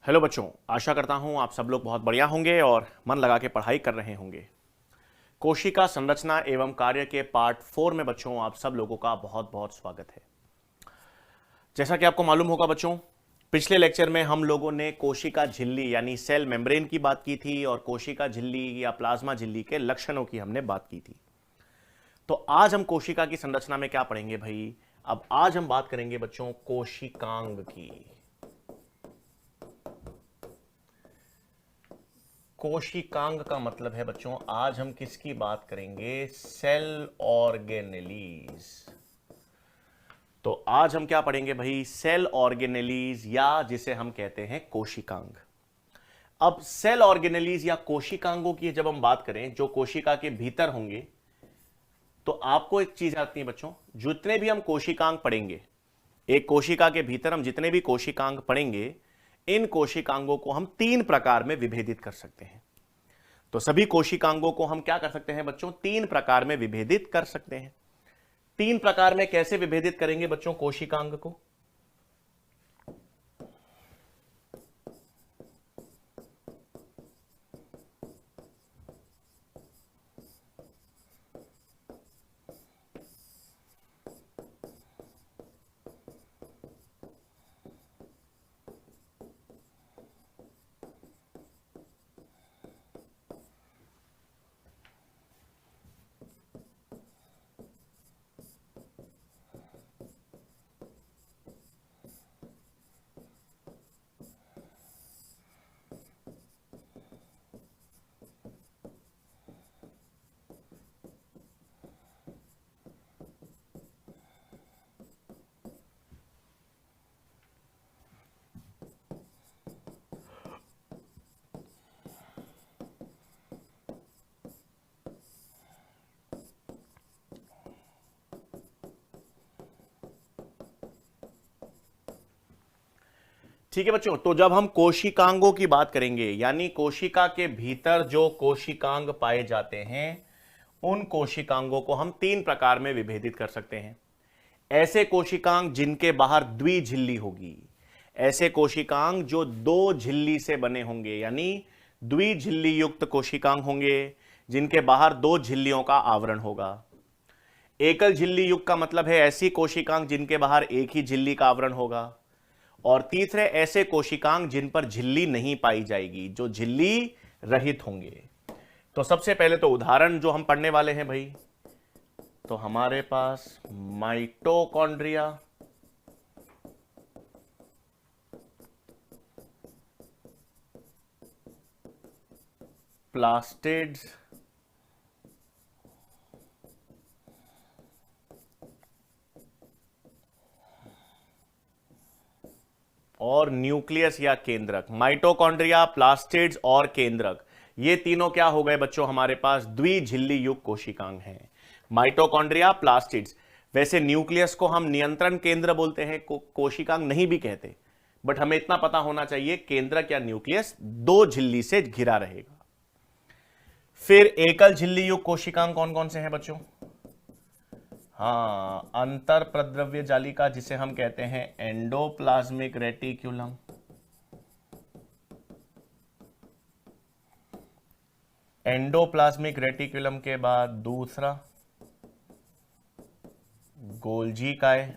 Hello बच्चों, आशा करता हूं आप सब लोग बहुत बढ़िया होंगे और मन लगा के पढ़ाई कर रहे होंगे। कोशिका संरचना एवं कार्य के पार्ट 4 में बच्चों आप सब लोगों का बहुत बहुत स्वागत है। जैसा कि आपको मालूम होगा बच्चों, पिछले लेक्चर में हम लोगों ने कोशिका झिल्ली यानी सेल मेम्ब्रेन की बात की थी और कोशिका झिल्ली या प्लाज्मा झिल्ली के लक्षणों की हमने बात की थी। तो आज हम कोशिका की संरचना में क्या पढ़ेंगे भाई? अब आज हम बात करेंगे बच्चों कोशिकांग की। कोशिकांग का मतलब है बच्चों, आज हम किसकी बात करेंगे? Cell organelles. तो आज हम क्या पढ़ेंगे भाई? सेल ऑर्गेनेलीज या जिसे हम कहते हैं कोशिकांग। अब सेल ऑर्गेनेलीज या कोशिकांगों की जब हम बात करें जो कोशिका के भीतर होंगे, तो आपको एक चीज आती है बच्चों, जितने भी हम कोशिकांग पढ़ेंगे, एक कोशिका के भीतर हम जितने भी कोशिकांग पढ़ेंगे, इन कोशिकांगों को हम 3 प्रकार में विभेदित कर सकते हैं। तो सभी कोशिकांगों को हम क्या कर सकते हैं बच्चों? 3 प्रकार में विभेदित कर सकते हैं। 3 प्रकार में कैसे विभेदित करेंगे बच्चों कोशिकांग को? ठीक है बच्चों, तो जब हम कोशिकांगों की बात करेंगे यानी कोशिका के भीतर जो कोशिकांग पाए जाते हैं, उन कोशिकांगों को हम 3 प्रकार में विभेदित कर सकते हैं। ऐसे कोशिकांग जिनके बाहर द्विझिल्ली होगी, ऐसे कोशिकांग जो 2 झिल्ली से बने होंगे यानी द्विझिल्ली युक्त कोशिकांग होंगे, जिनके बाहर 2 झिल्लियों का आवरण होगा। एकल झिल्ली युक्त का मतलब है ऐसी कोशिकांग जिनके बाहर एक ही झिल्ली का आवरण होगा। और तीसरे ऐसे कोशिकांग जिन पर झिल्ली नहीं पाई जाएगी, जो झिल्ली रहित होंगे। तो सबसे पहले तो उदाहरण जो हम पढ़ने वाले हैं भाई, तो हमारे पास माइटोकॉन्ड्रिया, प्लास्टिड्स और न्यूक्लियस या केंद्रक। माइटोकॉन्ड्रिया, प्लास्टिड्स और केंद्रक, ये तीनों क्या हो गए बच्चों? हमारे पास द्विझिल्ली युक्त कोशिकांग हैं। Mitochondria, plastids. वैसे न्यूक्लियस को हम नियंत्रण केंद्र बोलते हैं, कोशिकांग नहीं भी कहते, बट हमें इतना पता होना चाहिए केंद्रक या न्यूक्लियस 2 झिल्ली से घिरा रहेगा। फिर एकल झिल्ली युक्त कोशिकांग कौन कौन से हैं बच्चों? हाँ, अंतर प्रद्रव्य जालिका, जिसे हम कहते हैं एंडोप्लाज्मिक रेटिक्यूलम। एंडोप्लाज्मिक रेटिक्यूलम के बाद दूसरा गोल्जी काय,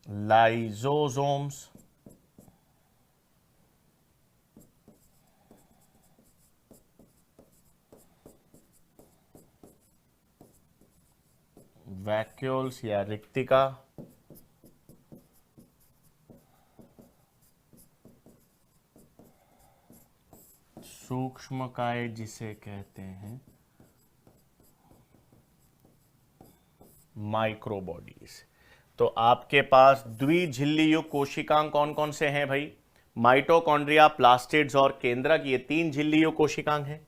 लाइजोसोम्स, वैक्यूल्स या रिक्तिका, सूक्ष्मकाय जिसे कहते हैं माइक्रोबॉडीज। तो आपके पास द्विझिल्ली युक्त कोशिकांग कौन कौन से हैं भाई? माइटोकॉन्ड्रिया, प्लास्टिड्स और केंद्रक, ये 3 झिल्ली युक्त कोशिकांग हैं।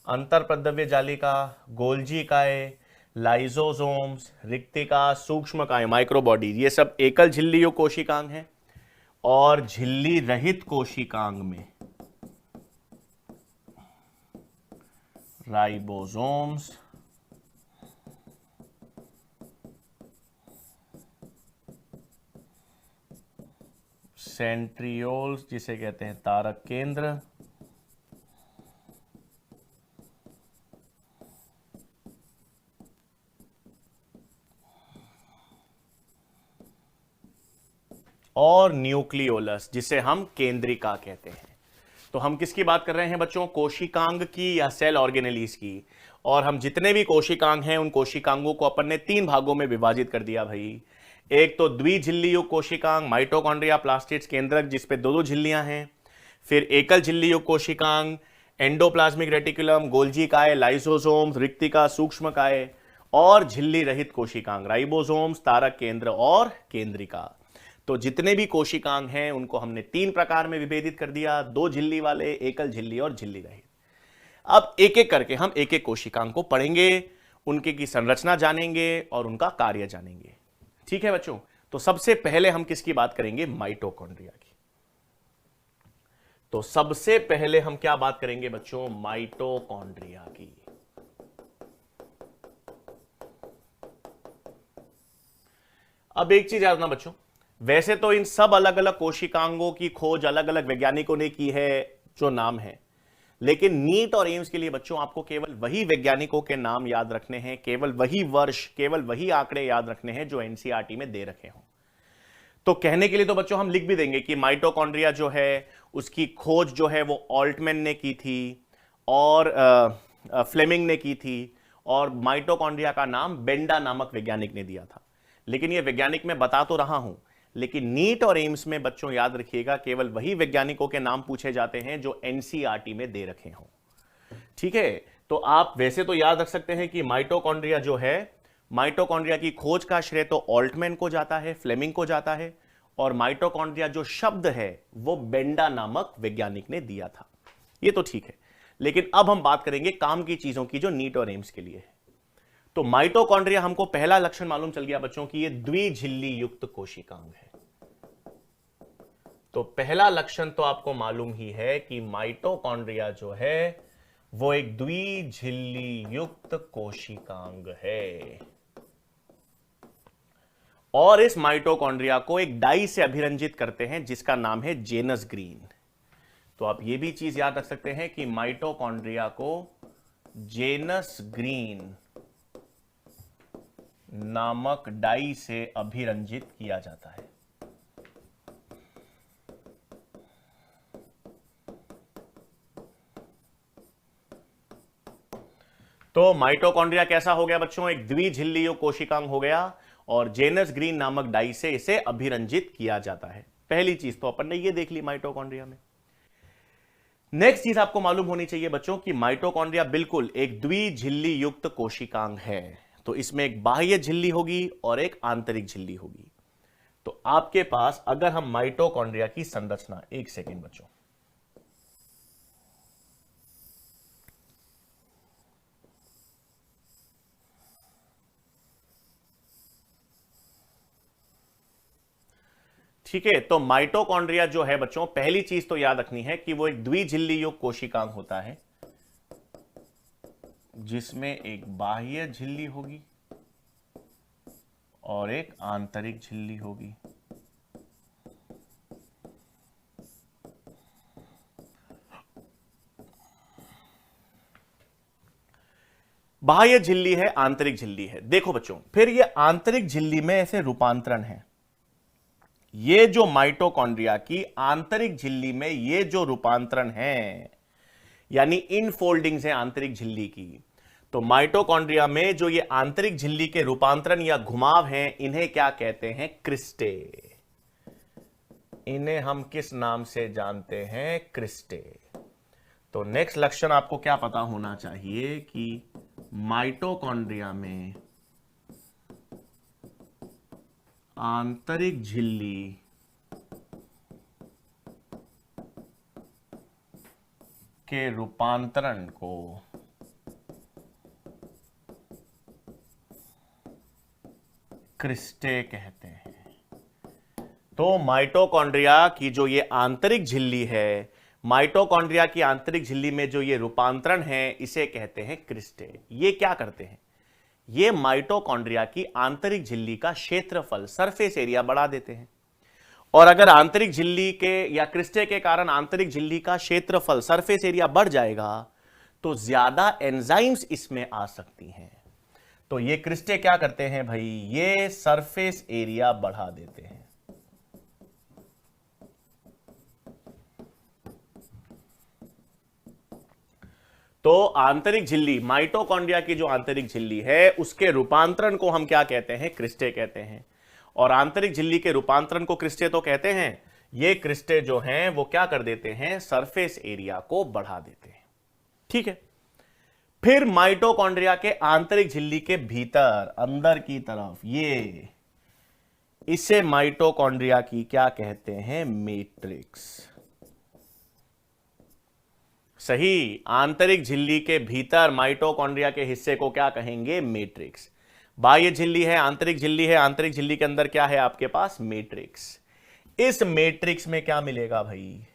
अंतर प्रद्रव्य जालिका, गोल्जी काय, लाइजोसोम्स, रिक्तिका, सूक्ष्मकाय, माइक्रोबॉडीज, ये सब एकल झिल्ली युक्त कोशिकांग हैं। और झिल्ली रहित कोशिकांग में राइबोसोम्स, सेंट्रियोल्स जिसे कहते हैं तारक केंद्र, और न्यूक्लियोलस जिसे हम केंद्रिका कहते हैं। तो हम किसकी बात कर रहे हैं बच्चों? कोशिकांग की या सेल ऑर्गेनेलिस की। और हम जितने भी कोशिकांग हैं उन कोशिकांगों को अपन ने 3 भागों में विभाजित कर दिया भाई। एक तो द्विझिल्ली युक्त कोशिकांग, माइटोकॉन्ड्रिया, प्लास्टिड्स, केंद्रक जिसपे 2-2 झिल्लियां हैं। फिर एकल झिल्ली युक्त कोशिकांग, एंडोप्लाज्मिक रेटिकुलम, गोल्जी काय, लाइसोसोम्स, रिक्तिका, सूक्ष्म काय, और झिल्ली रहित कोशिकांग, राइबोसोम्स, तारक केंद्र और केंद्रिका। तो जितने भी कोशिकांग हैं उनको हमने 3 प्रकार में विभेदित कर दिया, 2 झिल्ली वाले, एकल झिल्ली और झिल्ली रहित। अब एक एक करके हम एक एक कोशिकांग को पढ़ेंगे, उनके की संरचना जानेंगे और उनका कार्य जानेंगे। ठीक है बच्चों? तो सबसे पहले हम किसकी बात करेंगे? माइटोकॉन्ड्रिया की। तो सबसे पहले हम क्या बात करेंगे बच्चों? माइटोकॉन्ड्रिया की। अब एक चीज याद रखना बच्चों, वैसे तो इन सब अलग अलग कोशिकांगों की खोज अलग अलग वैज्ञानिकों ने की है जो नाम है, लेकिन नीट और एम्स के लिए बच्चों आपको केवल वही वैज्ञानिकों के नाम याद रखने हैं, केवल वही वर्ष, केवल वही आंकड़े याद रखने हैं जो एनसीईआरटी में दे रखे हों। तो कहने के लिए तो बच्चों हम लिख भी देंगे कि माइटोकॉन्ड्रिया जो है उसकी खोज जो है वो ऑल्टमैन ने की थी और फ्लेमिंग ने की थी, और माइटोकॉन्ड्रिया का नाम बेंडा नामक वैज्ञानिक ने दिया था। लेकिन ये वैज्ञानिक मैं बता तो रहा हूं, लेकिन नीट और एम्स में बच्चों याद रखिएगा केवल वही वैज्ञानिकों के नाम पूछे जाते हैं जो एनसीईआरटी में दे रखे हों। ठीक है? तो आप वैसे तो याद रख सकते हैं कि माइटोकॉन्ड्रिया जो है, माइटोकॉन्ड्रिया की खोज का श्रेय तो ऑल्टमैन को जाता है, फ्लेमिंग को जाता है, और माइटोकॉन्ड्रिया जो शब्द है वो बेंडा नामक वैज्ञानिक ने दिया था। ये तो ठीक है, लेकिन अब हम बात करेंगे काम की चीजों की जो नीट और एम्स के लिए है। तो माइटोकॉन्ड्रिया हमको पहला लक्षण मालूम चल गया बच्चों की ये द्विझिल्ली युक्त कोशिकांग है। तो पहला लक्षण तो आपको मालूम ही है कि माइटोकॉन्ड्रिया जो है वो एक द्विझिल्ली युक्त कोशिकांग है, और इस माइटोकॉन्ड्रिया को एक डाई से अभिरंजित करते हैं जिसका नाम है जेनस ग्रीन। तो आप ये भी चीज याद रख सकते हैं कि माइटोकॉन्ड्रिया को जेनस ग्रीन नामक डाई से अभिरंजित किया जाता है। तो माइटोकॉन्ड्रिया कैसा हो गया बच्चों? एक द्विझिल्ली युक्त कोशिकांग हो गया, और जेनस ग्रीन नामक डाई से इसे अभिरंजित किया जाता है। पहली चीज तो अपन ने ये देख ली माइटोकॉन्ड्रिया में। नेक्स्ट चीज आपको मालूम होनी चाहिए बच्चों कि माइटोकॉन्ड्रिया बिल्कुल एक द्विझिल्ली युक्त कोशिकांग है। तो इसमें एक बाह्य झिल्ली होगी और एक आंतरिक झिल्ली होगी। तो आपके पास अगर हम माइटोकॉन्ड्रिया की संरचना, एक सेकेंड बच्चों, ठीक है? तो माइटोकॉन्ड्रिया जो है बच्चों, पहली चीज तो याद रखनी है कि वो एक द्विझिल्ली युक्त कोशिकांग होता है जिसमें एक बाह्य झिल्ली होगी और एक आंतरिक झिल्ली होगी। बाह्य झिल्ली है, आंतरिक झिल्ली है। देखो बच्चों, फिर ये आंतरिक झिल्ली में ऐसे रूपांतरण है। ये जो माइटोकॉन्ड्रिया की आंतरिक झिल्ली में ये जो रूपांतरण है, यानी इन फोल्डिंग्स है आंतरिक झिल्ली की। तो माइटोकॉन्ड्रिया में जो ये आंतरिक झिल्ली के रूपांतरण या घुमाव हैं, इन्हें क्या कहते हैं? क्रिस्टे। इन्हें हम किस नाम से जानते हैं? क्रिस्टे। तो नेक्स्ट लक्षण आपको क्या पता होना चाहिए कि माइटोकॉन्ड्रिया में आंतरिक झिल्ली के रूपांतरण को क्रिस्टे कहते हैं। तो माइटोकॉन्ड्रिया की जो ये आंतरिक झिल्ली है, माइटोकॉन्ड्रिया की आंतरिक झिल्ली में जो ये रूपांतरण है, इसे कहते हैं क्रिस्टे। ये क्या करते हैं? ये माइटोकॉन्ड्रिया की आंतरिक झिल्ली का क्षेत्रफल, सरफेस एरिया बढ़ा देते हैं, और अगर आंतरिक झिल्ली के या क्रिस्टे के कारण आंतरिक झिल्ली का क्षेत्रफल सरफेस एरिया बढ़ जाएगा तो ज्यादा एंजाइम्स इसमें आ सकती हैं। तो ये क्रिस्टे क्या करते हैं भाई, ये सरफेस एरिया बढ़ा देते हैं। तो आंतरिक झिल्ली, माइटोकॉन्ड्रिया की जो आंतरिक झिल्ली है उसके रूपांतरण को हम क्या कहते हैं, क्रिस्टे कहते हैं। और आंतरिक झिल्ली के रूपांतरण को क्रिस्टे तो कहते हैं। ये क्रिस्टे जो हैं वो क्या कर देते हैं, सरफेस एरिया को बढ़ा देते हैं। ठीक है, फिर माइटोकॉन्ड्रिया के आंतरिक झिल्ली के भीतर अंदर की तरफ, ये इसे माइटोकॉन्ड्रिया की क्या कहते हैं, मैट्रिक्स। सही, आंतरिक झिल्ली के भीतर माइटोकॉन्ड्रिया के हिस्से को क्या कहेंगे, मैट्रिक्स। बाह्य झिल्ली है, आंतरिक झिल्ली है, आंतरिक झिल्ली के अंदर क्या है आपके पास, मैट्रिक्स। इस मैट्रिक्स में क्या मिलेगा भाई,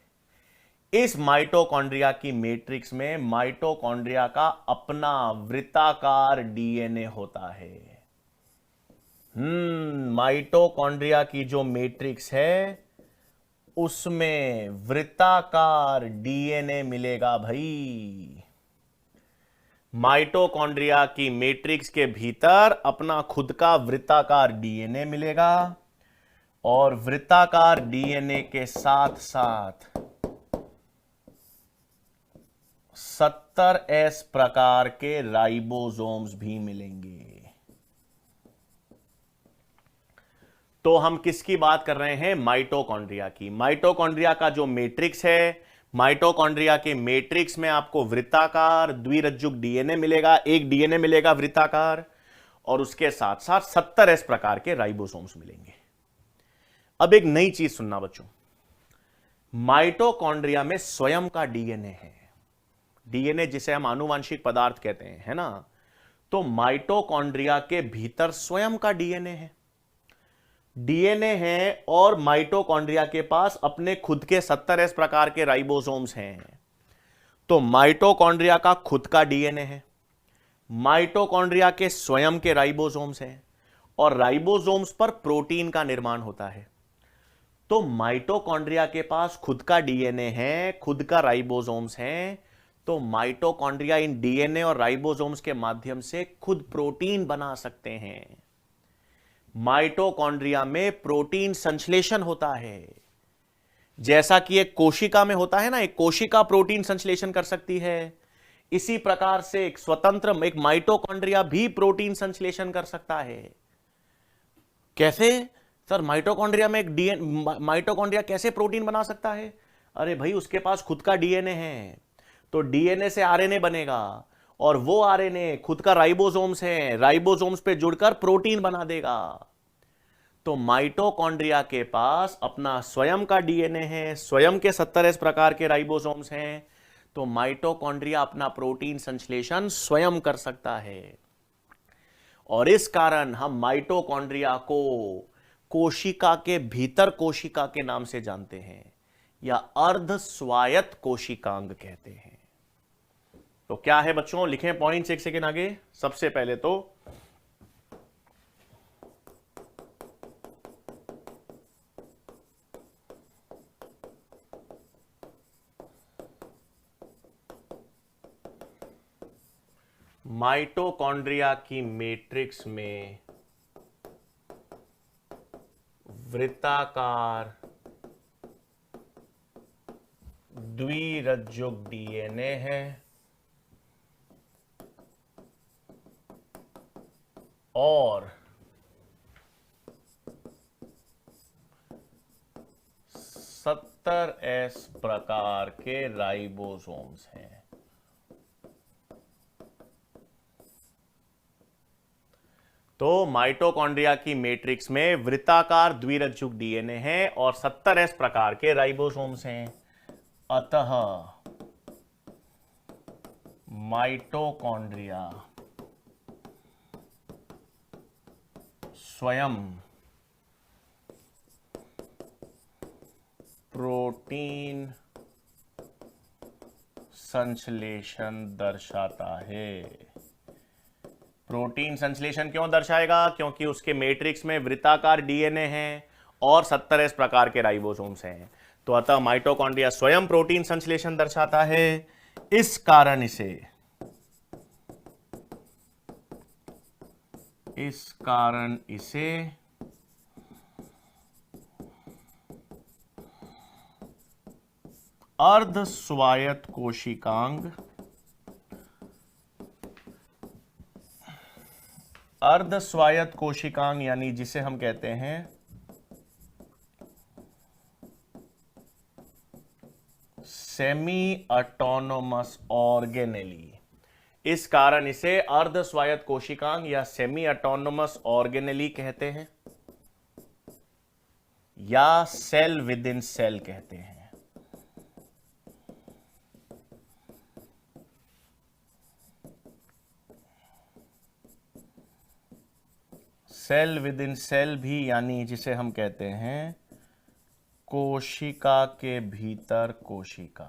इस माइटोकॉन्ड्रिया की मैट्रिक्स में माइटोकॉन्ड्रिया का अपना वृत्ताकार डीएनए होता है। माइटोकॉन्ड्रिया की जो मैट्रिक्स है उसमें वृत्ताकार डीएनए मिलेगा भाई। माइटोकॉन्ड्रिया की मैट्रिक्स के भीतर अपना खुद का वृत्ताकार डीएनए मिलेगा और वृत्ताकार डीएनए के साथ साथ 70S प्रकार के राइबोसोम्स भी मिलेंगे। तो हम किसकी बात कर रहे हैं, माइटोकॉन्ड्रिया की। माइटोकॉन्ड्रिया का जो मैट्रिक्स है, माइटोकॉन्ड्रिया के मैट्रिक्स में आपको वृत्ताकार द्विरज्जुक डीएनए मिलेगा, एक डीएनए मिलेगा वृत्ताकार, और उसके साथ साथ 70S प्रकार के राइबोसोम्स मिलेंगे। अब एक नई चीज सुनना बच्चों, माइटोकॉन्ड्रिया में स्वयं का डीएनए है। डीएनए जिसे हम आनुवांशिक पदार्थ कहते हैं, है ना। तो माइटोकॉन्ड्रिया के भीतर स्वयं का डीएनए है, डीएनए है, और माइटोकॉन्ड्रिया के पास अपने खुद के 70S प्रकार के राइबोसोम्स हैं। तो माइटोकॉन्ड्रिया का खुद का डीएनए है, माइटोकॉन्ड्रिया के स्वयं के राइबोसोम्स हैं, और राइबोसोम्स पर प्रोटीन का निर्माण होता है। तो माइटोकॉन्ड्रिया के पास खुद का डीएनए है, खुद का राइबोसोम्स हैं, तो माइटोकॉन्ड्रिया इन डीएनए और राइबोसोम्स के माध्यम से खुद प्रोटीन बना सकते हैं। माइटोकॉन्ड्रिया में प्रोटीन संश्लेषण होता है, जैसा कि एक कोशिका में होता है ना, एक कोशिका प्रोटीन संश्लेषण कर सकती है, इसी प्रकार से एक स्वतंत्र एक माइटोकॉन्ड्रिया भी प्रोटीन संश्लेषण कर सकता है। कैसे सर, माइटोकॉन्ड्रिया में एक माइटोकॉन्ड्रिया कैसे प्रोटीन बना सकता है? अरे भाई, उसके पास खुद का डीएनए है, तो डीएनए से आरएनए बनेगा, और वो आरएनए खुद का राइबोसोम्स है, राइबोसोम्स पे जुड़कर प्रोटीन बना देगा। तो माइटोकॉन्ड्रिया के पास अपना स्वयं का डीएनए है, स्वयं के 70S प्रकार के राइबोसोम्स हैं, तो माइटोकॉन्ड्रिया अपना प्रोटीन संश्लेषण स्वयं कर सकता है। और इस कारण हम माइटोकॉन्ड्रिया को कोशिका के भीतर कोशिका के नाम से जानते हैं, या अर्ध स्वायत्त कोशिकांग कहते हैं। तो क्या है बच्चों, लिखें पॉइंट्स एक सेकेंड आगे। सबसे पहले तो माइटोकॉन्ड्रिया की मैट्रिक्स में वृत्ताकार द्विरज्जुक डीएनए है, और 70S प्रकार के राइबोसोम्स हैं। तो माइटोकॉन्ड्रिया की मैट्रिक्स में वृत्ताकार द्विरज्जुक डीएनए है और 70S प्रकार के राइबोसोम्स हैं। अतः माइटोकॉन्ड्रिया स्वयं प्रोटीन संश्लेषण दर्शाता है। प्रोटीन संश्लेषण क्यों दर्शाएगा? क्योंकि उसके मैट्रिक्स में वृत्ताकार डीएनए है और 70 प्रकार के राइबोसोम्स हैं। तो अतः माइटोकॉन्ड्रिया स्वयं प्रोटीन संश्लेषण दर्शाता है, इस कारण इसे अर्ध स्वायत्त कोशिकांग, अर्ध स्वायत्त कोशिकांग यानी जिसे हम कहते हैं सेमी ऑटोनोमस ऑर्गेनेली, इस कारण इसे अर्ध स्वायत्त कोशिकांग या सेमी ऑटोनोमस ऑर्गेनेली कहते हैं या सेल विद इन सेल कहते हैं। सेल विद इन सेल भी, यानी जिसे हम कहते हैं कोशिका के भीतर कोशिका।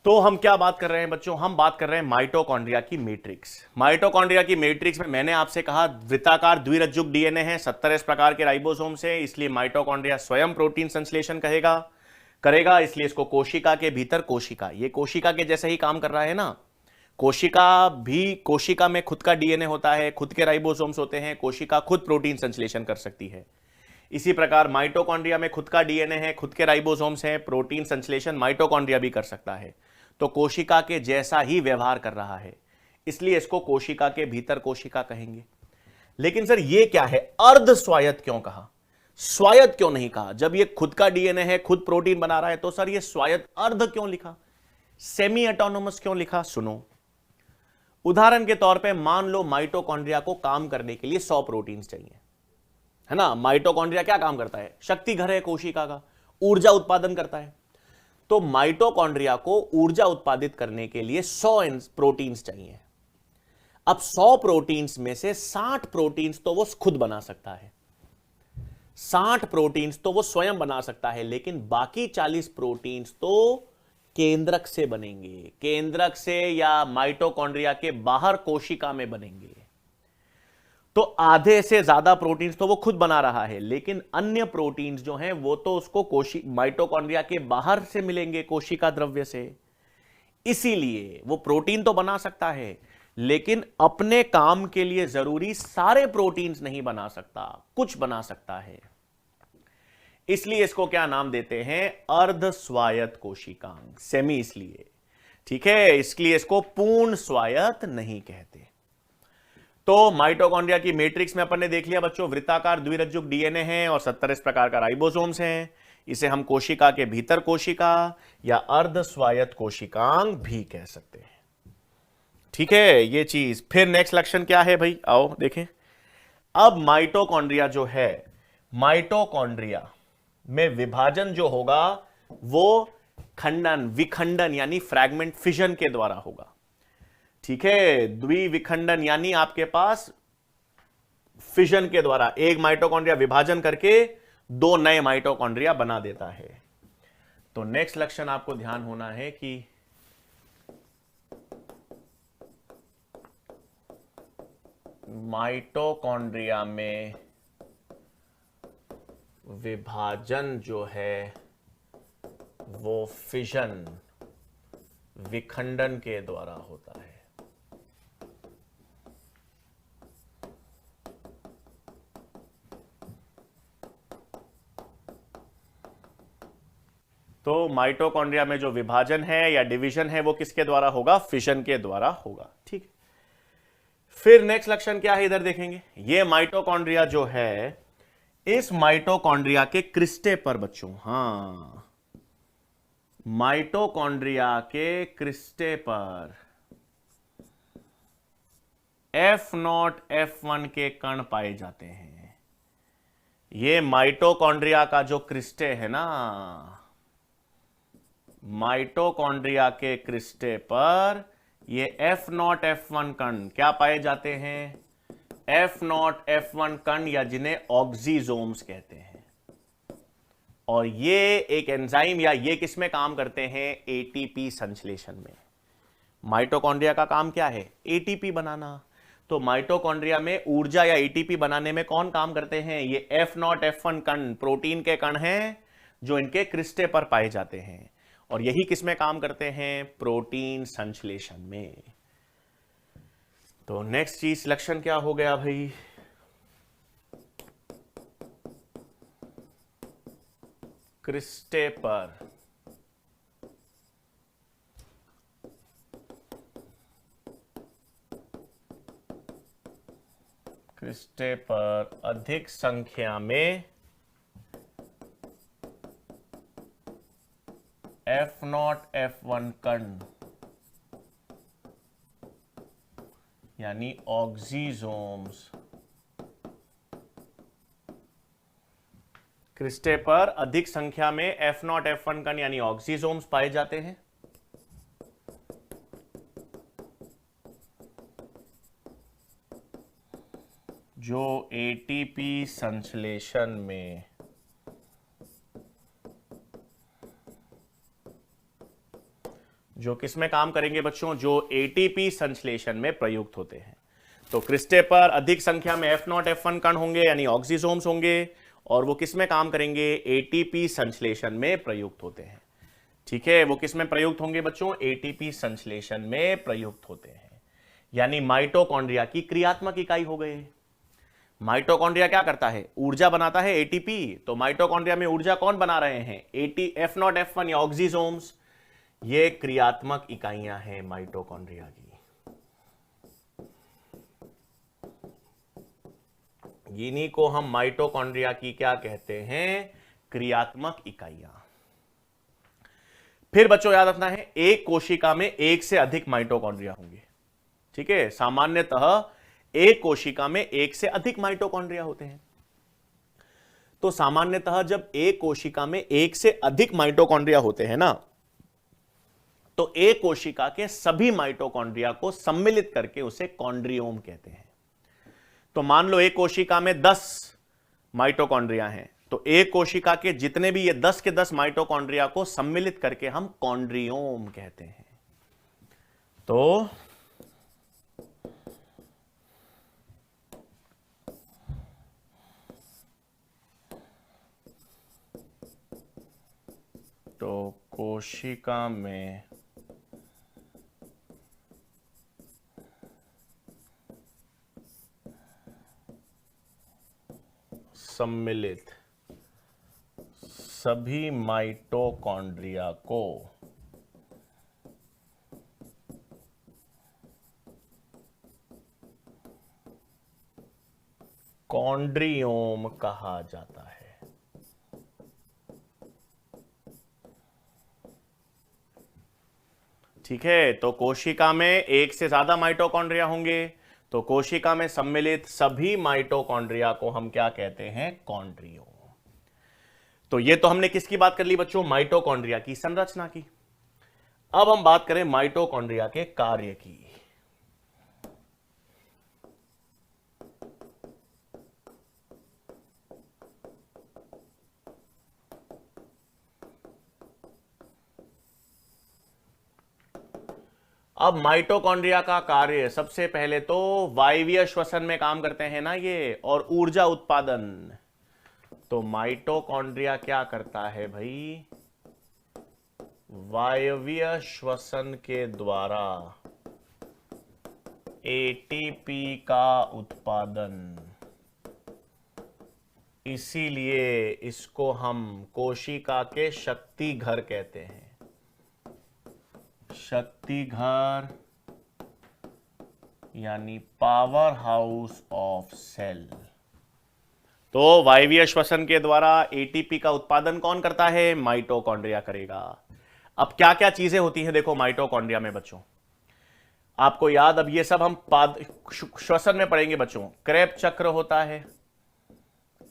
तो हम क्या बात कर रहे हैं बच्चों? हम बात कर रहे हैं माइटोकॉन्ड्रिया की मैट्रिक्स। माइटोकॉन्ड्रिया की मैट्रिक्स में मैंने आपसे कहा वृत्ताकार द्विरज्जुक डीएनए है, 70 प्रकार के राइबोसोम्स हैं, इसलिए माइटोकॉन्ड्रिया स्वयं प्रोटीन संश्लेषण करेगा, इसलिए इसको कोशिका के भीतर कोशिका, ये कोशिका के जैसे ही काम कर रहा है ना। कोशिका में खुद का डीएनए होता है, खुद के राइबोसोम्स होते हैं, कोशिका खुद प्रोटीन संश्लेषण कर सकती है। इसी प्रकार माइटोकॉन्ड्रिया में खुद का डीएनए है, खुद के राइबोसोम्स हैं, प्रोटीन संश्लेषण माइटोकॉन्ड्रिया भी कर सकता है। तो कोशिका के जैसा ही व्यवहार कर रहा है, इसलिए इसको कोशिका के भीतर कोशिका कहेंगे। लेकिन सर ये क्या है, अर्ध स्वायत्त क्यों कहा, स्वायत्त क्यों नहीं कहा? जब ये खुद का डीएनए है, खुद प्रोटीन बना रहा है, तो सर ये स्वायत्त अर्ध क्यों लिखा, सेमी ऑटोनोमस क्यों लिखा? सुनो, उदाहरण के तौर पे मान लो माइटोकॉन्ड्रिया को काम करने के लिए 100 प्रोटीन्स चाहिए, है ना। माइटोकॉन्ड्रिया क्या काम करता है? शक्ति घर है कोशिका का, ऊर्जा उत्पादन करता है। तो माइटोकॉन्ड्रिया को ऊर्जा उत्पादित करने के लिए 100 प्रोटीन्स चाहिए। अब 100 प्रोटीन्स में से 60 प्रोटीन्स तो वो खुद बना सकता है, 60 प्रोटीन्स तो वो स्वयं बना सकता है, लेकिन बाकी 40 प्रोटीन्स तो केंद्रक से बनेंगे, केंद्रक से या माइटोकॉन्ड्रिया के बाहर कोशिका में बनेंगे। तो आधे से ज्यादा प्रोटीन्स तो वो खुद बना रहा है, लेकिन अन्य प्रोटीन्स जो हैं वो तो उसको माइटोकॉन्ड्रिया के बाहर से मिलेंगे, कोशिका द्रव्य से। इसीलिए वो प्रोटीन तो बना सकता है, लेकिन अपने काम के लिए जरूरी सारे प्रोटीन्स नहीं बना सकता, कुछ बना सकता है। इसलिए इसको क्या नाम देते हैं? अर्ध स्वायत्त कोशिकांग, सेमी इसलिए, ठीक है। इसलिए इसको पूर्ण स्वायत्त नहीं कहते। तो माइटोकॉन्ड्रिया की मैट्रिक्स में अपन ने देख लिया बच्चों, वृत्ताकार द्विरज्जुक डीएनए है और 70 प्रकार का राइबोसोम्स हैं। इसे हम कोशिका के भीतर कोशिका या अर्ध स्वायत्त कोशिकांग भी कह सकते हैं, ठीक है, ये चीज। फिर नेक्स्ट लक्षण क्या है भाई, आओ देखें। अब माइटोकॉन्ड्रिया जो है, माइटोकॉन्ड्रिया में विभाजन जो होगा वो विखंडन यानी फ्रैगमेंट फिजन के द्वारा होगा, ठीक है। द्विविखंडन यानी आपके पास फिजन के द्वारा एक माइटोकॉन्ड्रिया विभाजन करके 2 नए माइटोकॉन्ड्रिया बना देता है। तो नेक्स्ट लक्षण आपको ध्यान होना है कि माइटोकॉन्ड्रिया में विभाजन जो है वो फिजन, विखंडन के द्वारा होता है। तो माइटोकॉन्ड्रिया में जो विभाजन है या डिवीजन है वो किसके द्वारा होगा? फिशन के द्वारा होगा, ठीक है। फिर नेक्स्ट लक्षण क्या है, इधर देखेंगे। ये माइटोकॉन्ड्रिया जो है, इस माइटोकॉन्ड्रिया के क्रिस्टे पर बच्चों, हां, माइटोकॉन्ड्रिया के क्रिस्टे पर F0 F1 के कण पाए जाते हैं। ये माइटोकॉन्ड्रिया का जो क्रिस्टे है ना, माइटोकॉन्ड्रिया के क्रिस्टे पर ये F0 F1 कण क्या पाए जाते हैं? F0 F1 कण, या जिन्हें ऑक्सीजोम्स कहते हैं। और ये एक एंजाइम या ये किस में काम करते हैं? एटीपी संश्लेषण में। माइटोकॉन्ड्रिया का काम क्या है? एटीपी बनाना। तो माइटोकॉन्ड्रिया में ऊर्जा या एटीपी बनाने में कौन काम करते हैं? ये F0 F1 कण, प्रोटीन के कण हैं जो इनके क्रिस्टे पर पाए जाते हैं, और यही किस में काम करते हैं? प्रोटीन संश्लेषण में। तो नेक्स्ट चीज सिलेक्शन क्या हो गया भाई? क्रिस्टे पर अधिक संख्या में F0 F1 कण यानी ऑक्सीजोम्स, क्रिस्टे पर अधिक संख्या में F0 F1 कण यानी ऑक्सीजोम्स पाए जाते हैं। जो एटीपी संश्लेषण में किस में काम करेंगे बच्चों? जो एटीपी संश्लेषण में प्रयुक्त होते हैं। तो क्रिस्टे पर अधिक संख्या में F0 F1 कण होंगे यानी ऑक्सीजोम्स होंगे, और वो किस में काम करेंगे? एटीपी संश्लेषण में प्रयुक्त होते हैं। ठीक है, वो किस में प्रयुक्त होंगे बच्चों? एटीपी संश्लेषण में प्रयुक्त होते हैं। यानी माइटोकॉन्ड्रिया की क्रियात्मक इकाई हो गए। माइटोकॉन्ड्रिया क्या करता है? ऊर्जा बनाता है, एटीपी। तो माइटोकॉन्ड्रिया में ऊर्जा कौन बना रहे हैं? F0 F1 या ऑक्सीजोम्स। ये क्रियात्मक इकाइयां हैं माइटोकॉन्ड्रिया की। इन्हीं को हम माइटोकॉन्ड्रिया की क्या कहते हैं? क्रियात्मक इकाइयां। फिर बच्चों याद रखना है, एक कोशिका में एक से अधिक माइटोकॉन्ड्रिया होंगे। ठीक है, सामान्यतः एक कोशिका में एक से अधिक माइटोकॉन्ड्रिया होते हैं। तो सामान्यतः जब एक कोशिका में एक से अधिक माइटोकॉन्ड्रिया होते हैं ना, तो एक कोशिका के सभी माइटोकॉन्ड्रिया को सम्मिलित करके उसे कॉन्ड्रियोम कहते हैं। तो मान लो एक कोशिका में 10 माइटोकॉन्ड्रिया हैं, तो एक कोशिका के जितने भी ये 10 के 10 माइटोकॉन्ड्रिया को सम्मिलित करके हम कॉन्ड्रियोम कहते हैं। तो कोशिका में सम्मिलित सभी माइटोकॉन्ड्रिया को कॉन्ड्रियोम कहा जाता है। ठीक है, तो कोशिका में एक से ज्यादा माइटोकॉन्ड्रिया होंगे, तो कोशिका में सम्मिलित सभी माइटोकॉन्ड्रिया को हम क्या कहते हैं? कॉन्ड्रियोम। तो ये तो हमने किसकी बात कर ली बच्चों? माइटोकॉन्ड्रिया की संरचना की। अब हम बात करें माइटोकॉन्ड्रिया के कार्य की। अब माइटोकॉन्ड्रिया का कार्य, सबसे पहले तो वायवीय श्वसन में काम करते हैं ना ये, और ऊर्जा उत्पादन। तो माइटोकॉन्ड्रिया क्या करता है भाई? वायवीय श्वसन के द्वारा एटीपी का उत्पादन। इसीलिए इसको हम कोशिका के शक्ति घर कहते हैं। शक्ति घर यानी पावर हाउस ऑफ सेल। तो वायवीय श्वसन के द्वारा एटीपी का उत्पादन कौन करता है? माइटोकॉन्ड्रिया करेगा। अब क्या क्या चीजें होती हैं देखो माइटोकॉन्ड्रिया में बच्चों, आपको याद, अब ये सब हम श्वसन में पढ़ेंगे बच्चों। क्रेब चक्र होता है।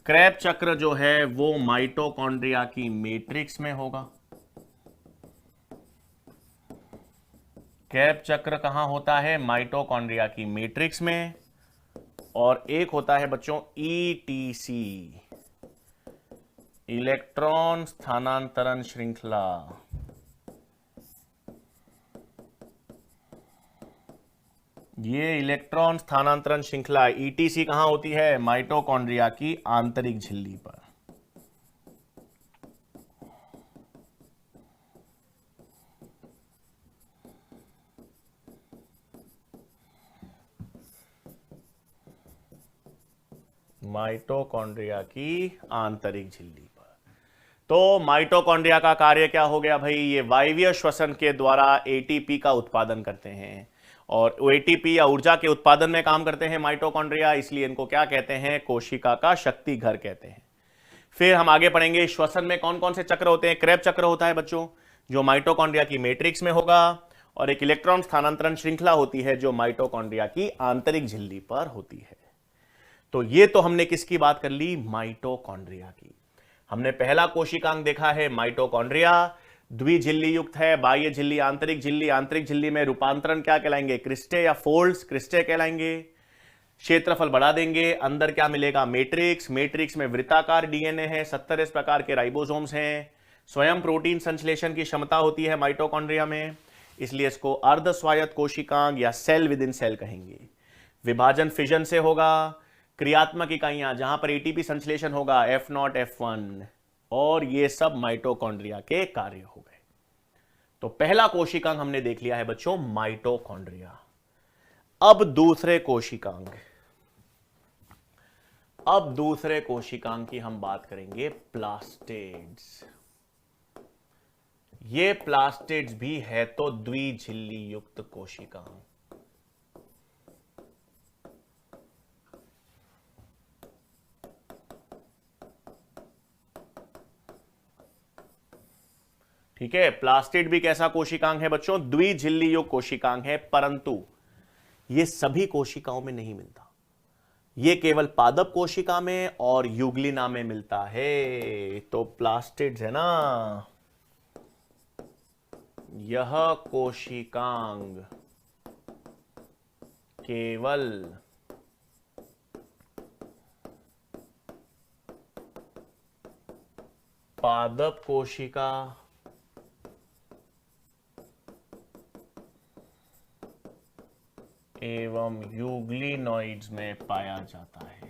क्रेब चक्र जो है वो माइटोकॉन्ड्रिया की मैट्रिक्स में होगा। क्रेब चक्र कहां होता है? माइटोकॉन्ड्रिया की मैट्रिक्स में। और एक होता है बच्चों ईटीसी, इलेक्ट्रॉन स्थानांतरण श्रृंखला। ये इलेक्ट्रॉन स्थानांतरण श्रृंखला ईटीसी कहां होती है? माइटोकॉन्ड्रिया की आंतरिक झिल्ली पर। माइटोकॉन्ड्रिया की आंतरिक झिल्ली पर। तो माइटोकॉन्ड्रिया का कार्य क्या हो गया भाई? ये वायवीय श्वसन के द्वारा एटीपी का उत्पादन करते हैं और एटीपी या ऊर्जा के उत्पादन में काम करते हैं माइटोकॉन्ड्रिया, इसलिए इनको क्या कहते हैं? कोशिका का शक्ति घर कहते हैं। फिर हम आगे पढ़ेंगे श्वसन में कौन कौन से चक्र होते हैं। क्रेब चक्र होता है बच्चों, जो माइटोकॉन्ड्रिया की मैट्रिक्स में होगा, और एक इलेक्ट्रॉन स्थानांतरण श्रृंखला होती है जो माइटोकॉन्ड्रिया की आंतरिक झिल्ली पर होती है। तो ये तो हमने किसकी बात कर ली? माइटोकॉन्ड्रिया की। हमने पहला कोशिकांग देखा है माइटोकॉन्ड्रिया, द्विझिल्ली युक्त है, बाह्य झिल्ली, आंतरिक झिल्ली। आंतरिक झिल्ली में रूपांतरण क्या कहलाएंगे? क्रिस्टे या फोल्ड्स, क्रिस्टे कहलाएंगे। क्षेत्रफल बढ़ा देंगे, अंदर क्या मिलेगा? मैट्रिक्स। मैट्रिक्स में वृत्ताकार डीएनए है, 70 इस प्रकार के राइबोसोम्स हैं। स्वयं प्रोटीन संश्लेषण की क्षमता होती है माइटोकॉन्ड्रिया में, इसलिए इसको अर्ध स्वायत्त कोशिकांग या सेल विद इन सेल कहेंगे। विभाजन फिजन से होगा। क्रियात्मक इकाइयां जहां पर एटीपी संश्लेषण होगा, F0, F1, और ये सब माइटोकॉन्ड्रिया के कार्य हो गए। तो पहला कोशिकांग हमने देख लिया है बच्चों, माइटोकॉन्ड्रिया। अब दूसरे कोशिकांग की हम बात करेंगे, प्लास्टिड्स। ये प्लास्टिड्स भी है तो द्विझिल्ली युक्त कोशिकांग। ठीक है, प्लास्टिड भी कैसा कोशिकांग है बच्चों? द्विझिल्ली युक्त कोशिकांग है, परंतु ये सभी कोशिकाओं में नहीं मिलता। ये केवल पादप कोशिका में और यूग्लिना में मिलता है। तो प्लास्टिड्स है ना, यह कोशिकांग केवल पादप कोशिका एवं यूग्लिनॉइड्स में पाया जाता है।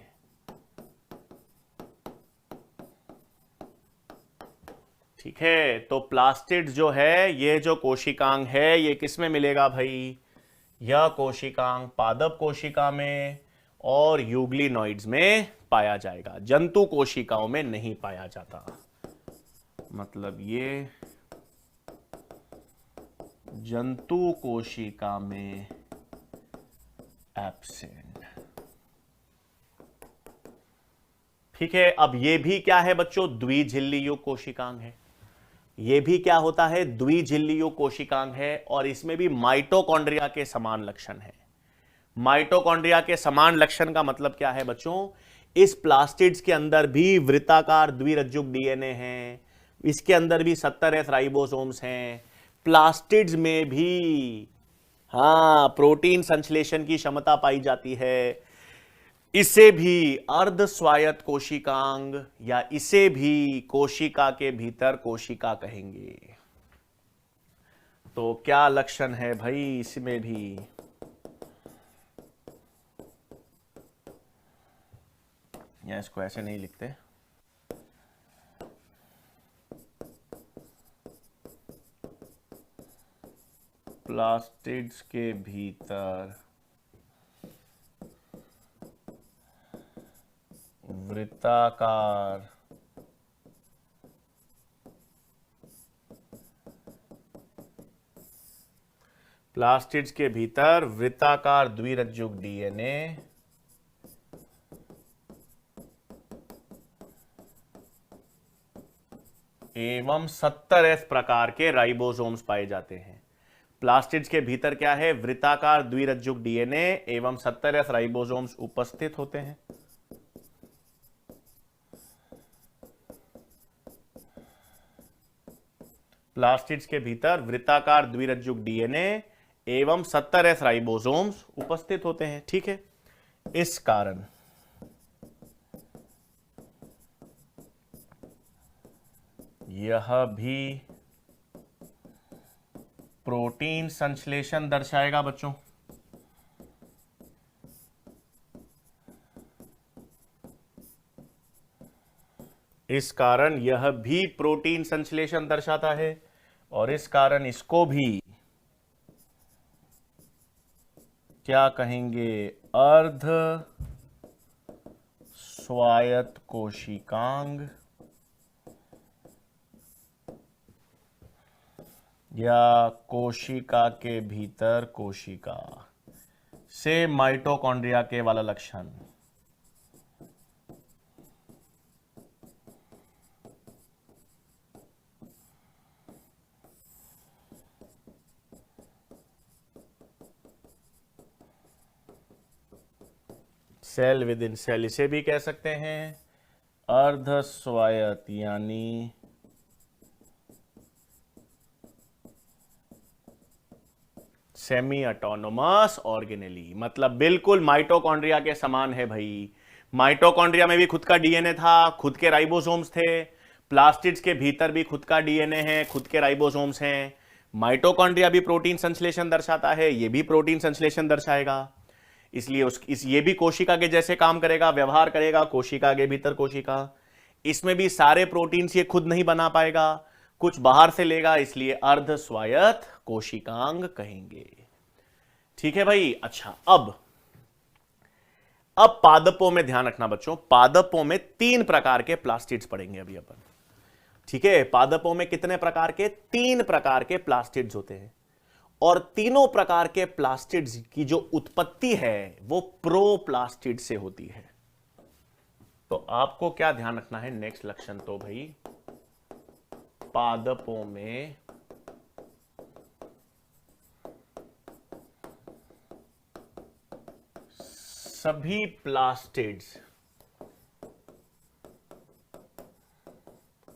ठीक है, तो प्लास्टिड्स जो है, ये जो कोशिकांग है, ये किस में मिलेगा भाई? यह कोशिकांग पादप कोशिका में और यूग्लिनॉइड्स में पाया जाएगा, जंतु कोशिकाओं में नहीं पाया जाता। मतलब ये जंतु कोशिका में एब्सेंट। ठीक है, अब ये भी क्या है बच्चों? द्विझिल्ली युक्त कोशिकांग है। ये भी क्या होता है? द्विझिल्ली युक्त कोशिकांग है, और इसमें भी माइटोकॉन्ड्रिया के समान लक्षण है। माइटोकॉन्ड्रिया के समान लक्षण का मतलब क्या है बच्चों? इस प्लास्टिड्स के अंदर भी वृत्ताकार द्विरज्जुक डीएनए है, इसके अंदर भी 70S राइबोसोम्स हैं। प्लास्टिड्स में भी प्रोटीन संश्लेषण की क्षमता पाई जाती है। इसे भी अर्ध स्वायत्त कोशिकांग या इसे भी कोशिका के भीतर कोशिका कहेंगे। तो क्या लक्षण है भाई इसमें भी? या इसको ऐसे नहीं लिखते, प्लास्टिड्स के भीतर वृत्ताकार प्लास्टिड्स के भीतर वृत्ताकार द्विरज्जुक डीएनए एवं 70S प्रकार के राइबोसोम्स पाए जाते हैं। प्लास्टिड्स के भीतर क्या है? वृत्ताकार द्विरज्जुक डीएनए एवं 70S राइबोसोम्स उपस्थित होते हैं। प्लास्टिड्स के भीतर वृत्ताकार द्विरज्जुक डीएनए एवं 70S राइबोसोम्स उपस्थित होते हैं। ठीक है, इस कारण यह भी प्रोटीन संश्लेषण दर्शाएगा बच्चों। इस कारण यह भी प्रोटीन संश्लेषण दर्शाता है और इस कारण इसको भी क्या कहेंगे, अर्ध स्वायत्त कोशिकांग या कोशिका के भीतर कोशिका से माइटोकॉन्ड्रिया के वाला लक्षण। सेल विद इन सेल इसे भी कह सकते हैं अर्ध स्वायत्त यानी सेमी ऑटोनोमस ऑर्गेनेली, मतलब बिल्कुल माइटोकॉन्ड्रिया के समान है भाई। माइटोकॉन्ड्रिया में भी खुद का डीएनए था, खुद के राइबोसोम्स थे, प्लास्टिड्स के भीतर भी खुद का डीएनए है, खुद के राइबोसोम्स हैं। माइटोकॉन्ड्रिया भी प्रोटीन संश्लेषण दर्शाता है, ये भी प्रोटीन संश्लेषण दर्शाएगा, इसलिए ये भी कोशिका के जैसे काम करेगा, व्यवहार करेगा, कोशिका के भीतर कोशिका। इसमें भी सारे प्रोटीन्स ये खुद नहीं बना पाएगा, कुछ बाहर से लेगा, इसलिए अर्ध स्वायत्त कोशिकांग कहेंगे। ठीक है भाई। अच्छा, अब पादपों में ध्यान रखना बच्चों, पादपों में 3 प्रकार के प्लास्टिड्स पढ़ेंगे अभी अपन। ठीक है, पादपों में कितने प्रकार के? 3 प्रकार के प्लास्टिड्स होते हैं और तीनों प्रकार के प्लास्टिड्स की जो उत्पत्ति है वो प्रोप्लास्टिड से होती है। तो आपको क्या ध्यान रखना है नेक्स्ट लक्षण, तो भाई पादपों में सभी प्लास्टिड्स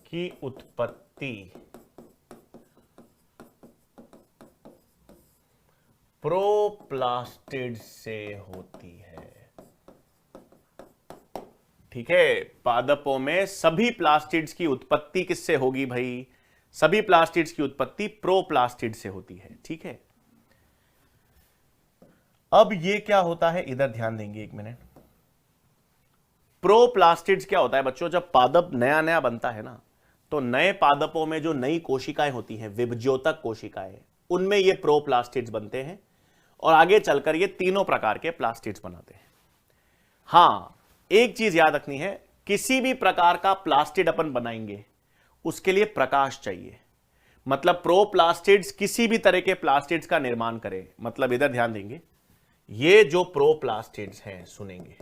की उत्पत्ति प्रोप्लास्टिड से होती है। ठीक है, पादपों में सभी प्लास्टिड्स की उत्पत्ति किससे होगी भाई? सभी प्लास्टिड्स की उत्पत्ति प्रोप्लास्टिड से होती है। ठीक है, अब ये क्या होता है, इधर ध्यान देंगे एक मिनट। प्रोप्लास्टिड्स क्या होता है बच्चों? जब पादप नया नया बनता है ना, तो नए पादपों में जो नई कोशिकाएं होती हैं, विभज्योतक कोशिकाएं, उनमें ये प्रोप्लास्टिड्स बनते हैं और आगे चलकर ये तीनों प्रकार के प्लास्टिड्स बनाते हैं। हां, एक चीज याद रखनी है, किसी भी प्रकार का प्लास्टिड अपन बनाएंगे उसके लिए प्रकाश चाहिए। मतलब प्रोप्लास्टिड्स किसी भी तरह के प्लास्टिड्स का निर्माण करें, मतलब इधर ध्यान देंगे, ये जो प्रोप्लास्टिड्स हैं, सुनेंगे,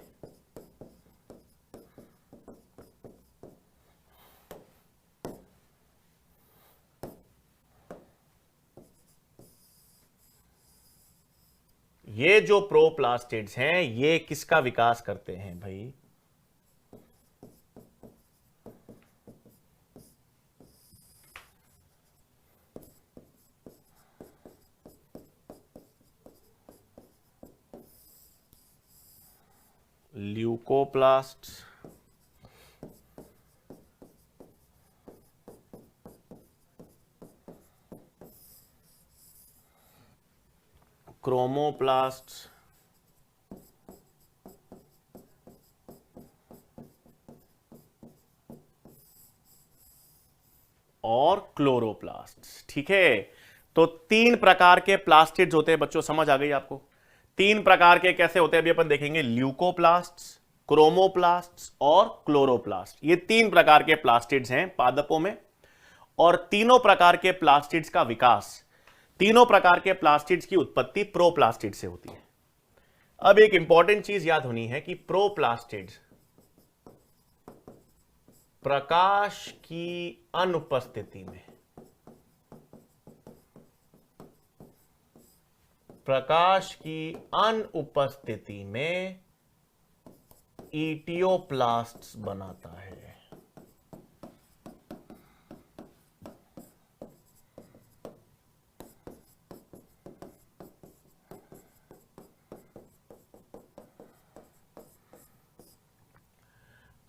ये जो प्रोप्लास्टिड्स हैं ये किसका विकास करते हैं भाई? ल्यूकोप्लास्ट, क्रोमोप्लास्ट और क्लोरोप्लास्ट। ठीक है, तो 3 प्रकार के प्लास्टिड्स होते हैं बच्चों, समझ आ गई आपको? 3 प्रकार के कैसे होते हैं अभी अपन देखेंगे, ल्यूकोप्लास्ट्स, क्रोमोप्लास्ट्स और क्लोरोप्लास्ट। ये 3 प्रकार के प्लास्टिड्स हैं पादपों में और तीनों प्रकार के प्लास्टिड्स का विकास, तीनों प्रकार के प्लास्टिड्स की उत्पत्ति प्रोप्लास्टिड से होती है। अब एक इंपॉर्टेंट चीज याद होनी है कि प्रोप्लास्टिड्स प्रकाश की अनुपस्थिति में, प्रकाश की अनुपस्थिति में इटियोप्लास्ट्स बनाता है।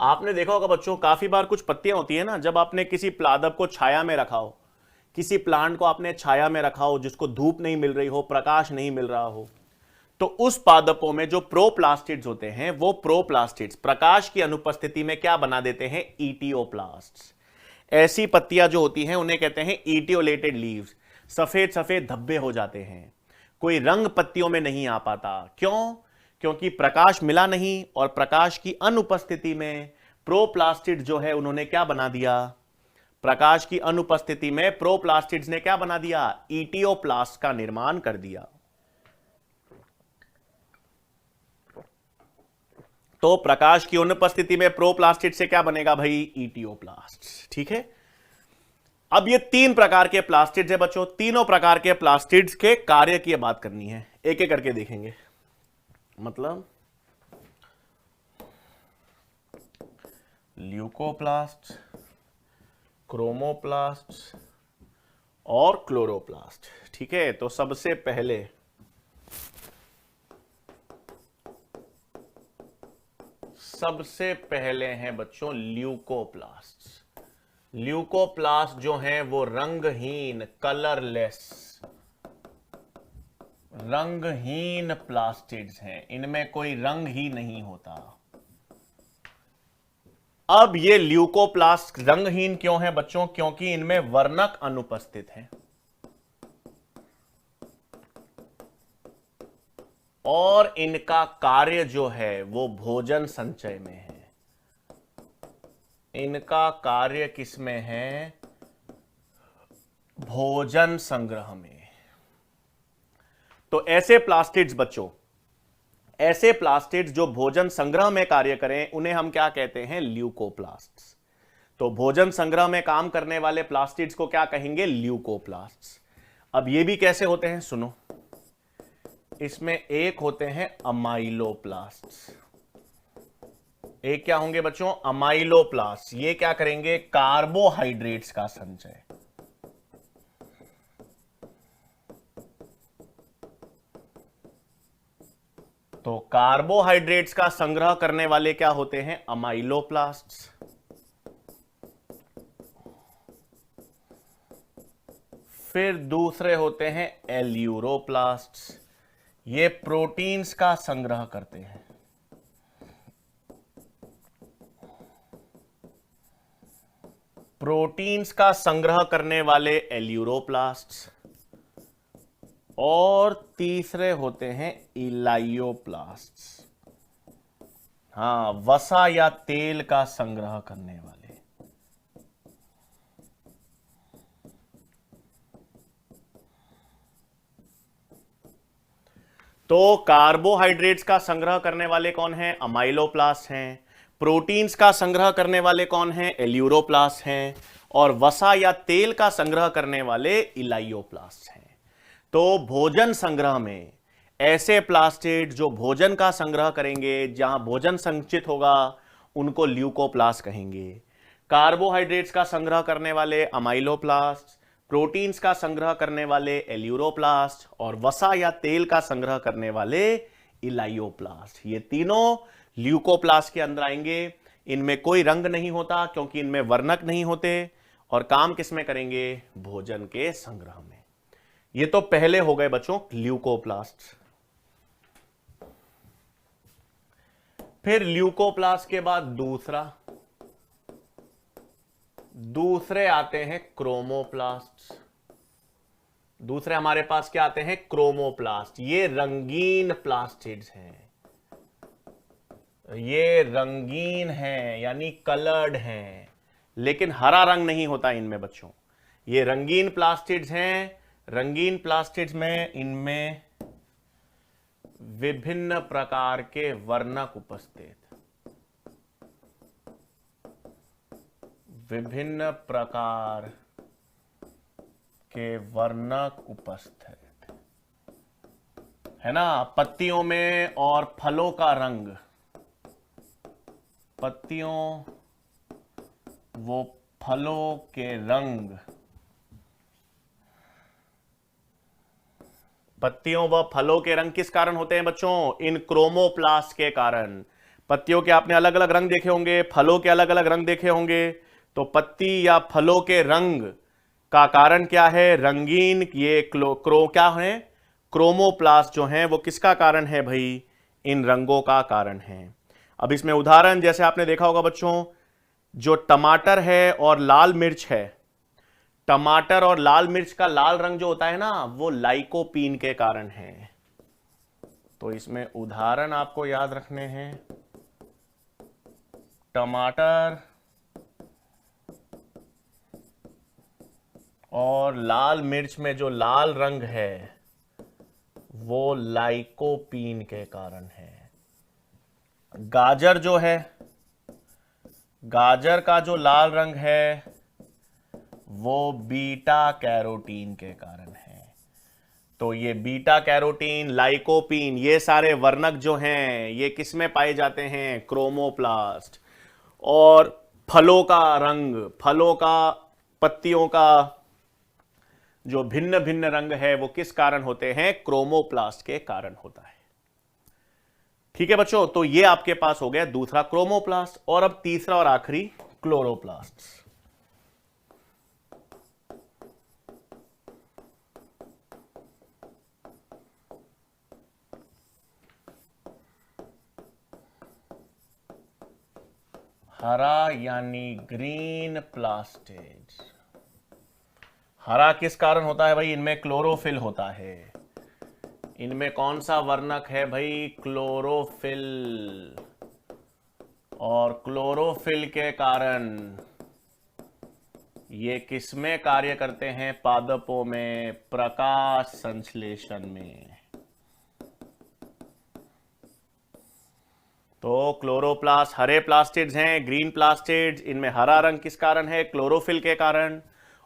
आपने देखा होगा बच्चों, काफी बार कुछ पत्तियां होती है ना, जब आपने किसी पादप को छाया में रखा हो, किसी प्लांट को आपने छाया में रखा हो, जिसको धूप नहीं मिल रही हो, प्रकाश नहीं मिल रहा हो, तो उस पादपों में जो प्रोप्लास्टिड्स होते हैं, वो प्रोप्लास्टिड्स प्रकाश की अनुपस्थिति में क्या बना देते हैं, इटियोप्लास्ट्स। ऐसी पत्तियां जो होती हैं उन्हें कहते हैं इटियोलेटेड लीव्स। सफेद सफेद धब्बे हो जाते हैं, कोई रंग पत्तियों में नहीं आ पाता। क्यों? क्योंकि प्रकाश मिला नहीं, और प्रकाश की अनुपस्थिति में प्रोप्लास्टिड जो है उन्होंने क्या बना दिया, प्रकाश की अनुपस्थिति में प्रोप्लास्टिड्स ने क्या बना दिया, इटियोप्लास्ट का निर्माण कर दिया। तो प्रकाश की अनुपस्थिति में प्रोप्लास्टिड से क्या बनेगा भाई, इटियोप्लास्ट। ठीक है, अब ये 3 प्रकार के प्लास्टिड्स है बच्चों। तीनों प्रकार के प्लास्टिड्स के कार्य की बात करनी है, एक एक करके देखेंगे। मतलब ल्यूकोप्लास्ट, क्रोमोप्लास्ट और क्लोरोप्लास्ट। ठीक है, तो सबसे पहले हैं बच्चों ल्यूकोप्लास्ट। ल्यूकोप्लास्ट जो हैं वो रंगहीन, कलरलेस, रंगहीन प्लास्टिड्स हैं, इनमें कोई रंग ही नहीं होता। अब ये ल्यूकोप्लास्ट रंगहीन क्यों है बच्चों? क्योंकि इनमें वर्णक अनुपस्थित है, और इनका कार्य जो है वो भोजन संचय में है। इनका कार्य किसमें है? भोजन संग्रह में। तो ऐसे प्लास्टिड्स बच्चों, ऐसे प्लास्टिड्स जो भोजन संग्रह में कार्य करें, उन्हें हम क्या कहते हैं? ल्यूकोप्लास्ट्स। तो भोजन संग्रह में काम करने वाले प्लास्टिड्स को क्या कहेंगे? ल्यूकोप्लास्ट्स। अब ये भी कैसे होते हैं सुनो, इसमें एक होते हैं अमाइलोप्लास्ट्स, एक क्या होंगे बच्चों? अमाइलोप्लास्ट। ये क्या करेंगे? कार्बोहाइड्रेट्स का संचय। तो कार्बोहाइड्रेट्स का संग्रह करने वाले क्या होते हैं? अमाइलोप्लास्ट्स। फिर दूसरे होते हैं एल्यूरोप्लास्ट्स। ये प्रोटीन्स का संग्रह करते हैं। प्रोटीन्स का संग्रह करने वाले एल्यूरोप्लास्ट्स। और तीसरे होते हैं इलायोप्लास्ट्स। हां, वसा या तेल का संग्रह करने वाले। तो कार्बोहाइड्रेट्स का संग्रह करने वाले कौन हैं? अमाइलोप्लास्ट हैं। प्रोटीन्स का संग्रह करने वाले कौन हैं? एल्यूरोप्लास्ट हैं। और वसा या तेल का संग्रह करने वाले इलायोप्लास्ट हैं। तो भोजन संग्रह में ऐसे प्लास्टिड जो भोजन का संग्रह करेंगे, जहां भोजन संचित होगा, उनको ल्यूकोप्लास्ट कहेंगे। कार्बोहाइड्रेट्स का संग्रह करने वाले अमाइलोप्लास्ट, प्रोटीन्स का संग्रह करने वाले एल्यूरोप्लास्ट, और वसा या तेल का संग्रह करने वाले इलायोप्लास्ट। ये तीनों ल्यूकोप्लास्ट के अंदर आएंगे। इनमें कोई रंग नहीं होता क्योंकि इनमें वर्णक नहीं होते, और काम किसमें करेंगे? भोजन के संग्रह में। ये तो पहले हो गए बच्चों ल्यूकोप्लास्ट। फिर ल्यूकोप्लास्ट के बाद दूसरे आते हैं क्रोमोप्लास्ट। दूसरे हमारे पास क्या आते हैं? क्रोमोप्लास्ट। ये रंगीन प्लास्टिड्स हैं, ये रंगीन हैं यानी कलर्ड हैं, लेकिन हरा रंग नहीं होता इनमें बच्चों। ये रंगीन प्लास्टिड्स हैं। रंगीन प्लास्टिड्स में इनमें विभिन्न प्रकार के वर्णक उपस्थित, विभिन्न प्रकार के वर्णक उपस्थित है ना। पत्तियों में और फलों का रंग, पत्तियों वो फलों के रंग, पत्तियों व फलों के रंग किस कारण होते हैं बच्चों? इन क्रोमोप्लास्ट के कारण। पत्तियों के आपने अलग अलग रंग देखे होंगे, फलों के अलग अलग रंग देखे होंगे। तो पत्ती या फलों के रंग का कारण क्या है? रंगीन, ये क्या है? क्रोमोप्लास्ट जो है वो किसका कारण है भाई? इन रंगों का कारण है। अब इसमें उदाहरण जैसे आपने देखा होगा बच्चों, जो टमाटर है और लाल मिर्च है, टमाटर और लाल मिर्च का लाल रंग जो होता है ना, वो लाइकोपीन के कारण है। तो इसमें उदाहरण आपको याद रखने हैं, टमाटर और लाल मिर्च में जो लाल रंग है वो लाइकोपीन के कारण है। गाजर जो है, गाजर का जो लाल रंग है वो बीटा कैरोटीन के कारण है। तो ये बीटा कैरोटीन, लाइकोपीन, ये सारे वर्णक जो हैं ये किस में पाए जाते हैं? क्रोमोप्लास्ट। और फलों का रंग, फलों का, पत्तियों का जो भिन्न भिन्न रंग है वो किस कारण होते हैं? क्रोमोप्लास्ट के कारण होता है। ठीक है बच्चों, तो ये आपके पास हो गया दूसरा क्रोमोप्लास्ट। और अब तीसरा और आखिरी क्लोरोप्लास्ट। हरा यानी ग्रीन प्लास्टिड। हरा किस कारण होता है भाई? इनमें क्लोरोफिल होता है। इनमें कौन सा वर्णक है भाई? क्लोरोफिल। और क्लोरोफिल के कारण ये किसमें कार्य करते हैं? पादपों में प्रकाश संश्लेषण में। तो क्लोरोप्लास्ट हरे प्लास्टिड्स हैं, ग्रीन प्लास्टिड्स। इनमें हरा रंग किस कारण है? क्लोरोफिल के कारण।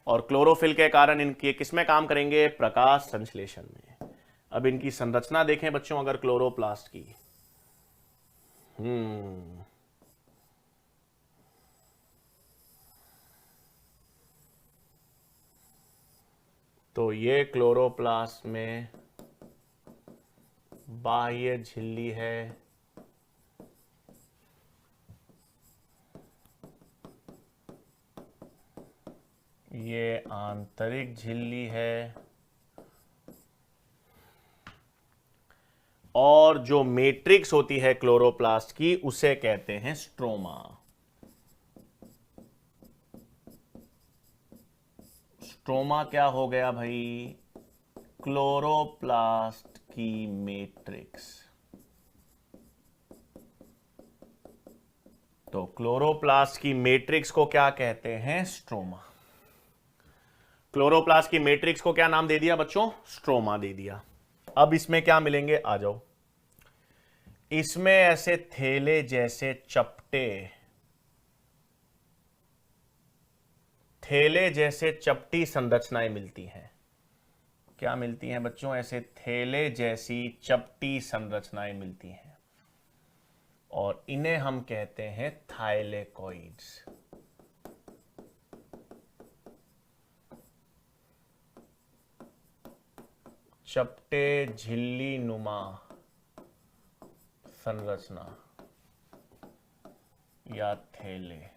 और क्लोरोफिल के कारण इनके किसमें काम करेंगे? प्रकाश संश्लेषण में। अब इनकी संरचना देखें बच्चों अगर क्लोरोप्लास्ट की। तो ये क्लोरोप्लास्ट में बाह्य झिल्ली है, ये आंतरिक झिल्ली है, और जो मैट्रिक्स होती है क्लोरोप्लास्ट की उसे कहते हैं स्ट्रोमा। स्ट्रोमा क्या हो गया भाई? क्लोरोप्लास्ट की मैट्रिक्स। तो क्लोरोप्लास्ट की मैट्रिक्स को क्या कहते हैं? स्ट्रोमा। क्लोरोप्लास्ट की मैट्रिक्स को क्या नाम दे दिया बच्चों? स्ट्रोमा दे दिया। अब इसमें क्या मिलेंगे? आ जाओ। इसमें ऐसे थैले जैसे चपटे, थैले जैसे चपटी संरचनाएं मिलती हैं। क्या मिलती हैं बच्चों? ऐसे थैले जैसी चपटी संरचनाएं मिलती हैं, और इन्हें हम कहते हैं थाइलेकॉइड्स। चपटे झिल्ली नुमा संरचना या थैले।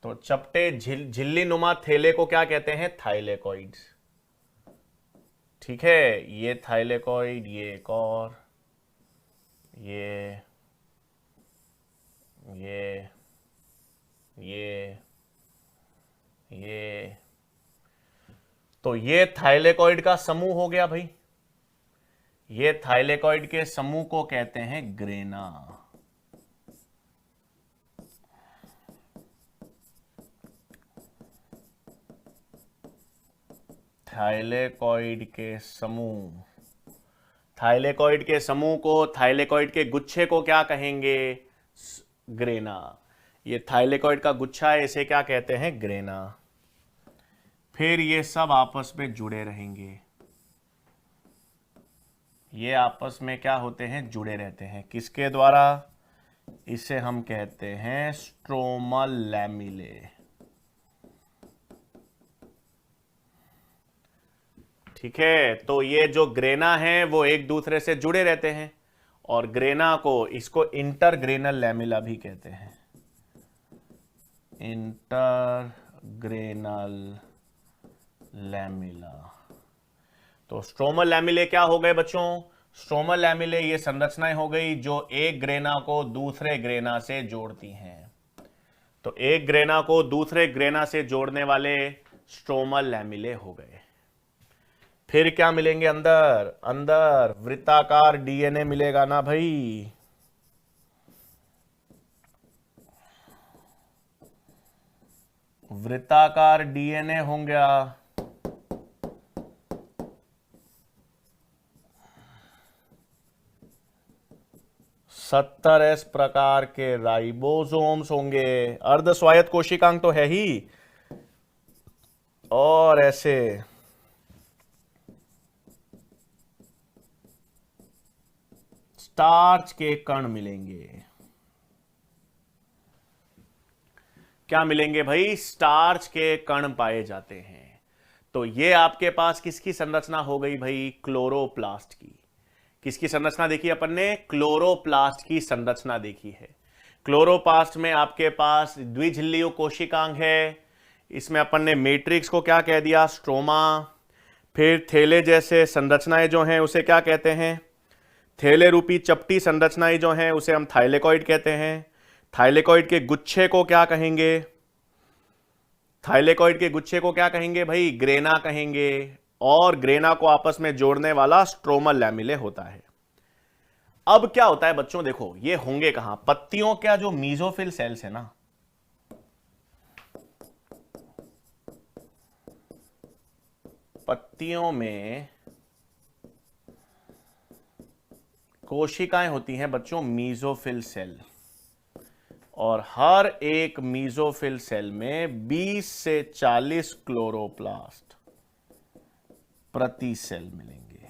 तो चपटे झिल्ली नुमा थैले को क्या कहते हैं? थाइलेकॉइड्स। ठीक है, ये थाइलेकॉइड, ये एक और, ये ये तो ये थाइलेकॉइड का समूह हो गया भाई। ये थाइलेकॉइड के समूह को कहते हैं ग्रेना। थाइलेकॉइड के समूह, थाइलेकॉइड के समूह को, थाइलेकॉइड के गुच्छे को क्या कहेंगे? ग्रेना। ये थाइलेकॉइड का गुच्छा है, इसे क्या कहते हैं? ग्रेना। फिर ये सब आपस में जुड़े रहेंगे। ये आपस में क्या होते हैं? जुड़े रहते हैं। किसके द्वारा? इसे हम कहते हैं स्ट्रोमल लैमिले। ठीक है, तो ये जो ग्रेना है वो एक दूसरे से जुड़े रहते हैं, और ग्रेना को, इसको इंटरग्रेनल लैमेला भी कहते हैं, इंटरग्रेनल लैमेला। तो स्ट्रोमल लैमेले क्या हो गए बच्चों? स्ट्रोमल लैमेले ये संरचनाएं हो गई जो एक ग्रेना को दूसरे ग्रेना से जोड़ती हैं। तो एक ग्रेना को दूसरे ग्रेना से जोड़ने वाले स्ट्रोमल लैमेले हो गए। फिर क्या मिलेंगे अंदर? अंदर वृत्ताकार डीएनए मिलेगा ना भाई। वृत्ताकार डीएनए होंगे। 70S प्रकार के राइबोसोम्स होंगे। अर्ध स्वायत्त कोशिकांग तो है ही, और ऐसे स्टार्च के कण मिलेंगे। क्या मिलेंगे भाई? स्टार्च के कण पाए जाते हैं। तो ये आपके पास किसकी संरचना हो गई भाई? क्लोरोप्लास्ट की। किसकी संरचना देखी अपन ने? क्लोरोप्लास्ट की संरचना देखी है। क्लोरोप्लास्ट में आपके पास द्विझिल्ली कोशिकांग है। इसमें अपन ने मैट्रिक्स को क्या कह दिया? स्ट्रोमा। फिर थैले जैसे संरचनाएं जो हैं उसे क्या कहते हैं? थैले रूपी चपटी संरचनाएं जो हैं उसे हम थाइलेकॉइड कहते हैं। थाइलेकॉइड के गुच्छे को क्या कहेंगे? थाइलेकॉइड के गुच्छे को क्या कहेंगे भाई? ग्रेना कहेंगे। और ग्रेना को आपस में जोड़ने वाला स्ट्रोमल लैमेले होता है। अब क्या होता है बच्चों, देखो ये होंगे कहां? पत्तियों का जो मीजोफिल सेल्स है ना, पत्तियों में कोशिकाएं होती हैं बच्चों मीजोफिल सेल, और हर एक मीजोफिल सेल में 20 से 40 क्लोरोप्लास्ट प्रति सेल मिलेंगे।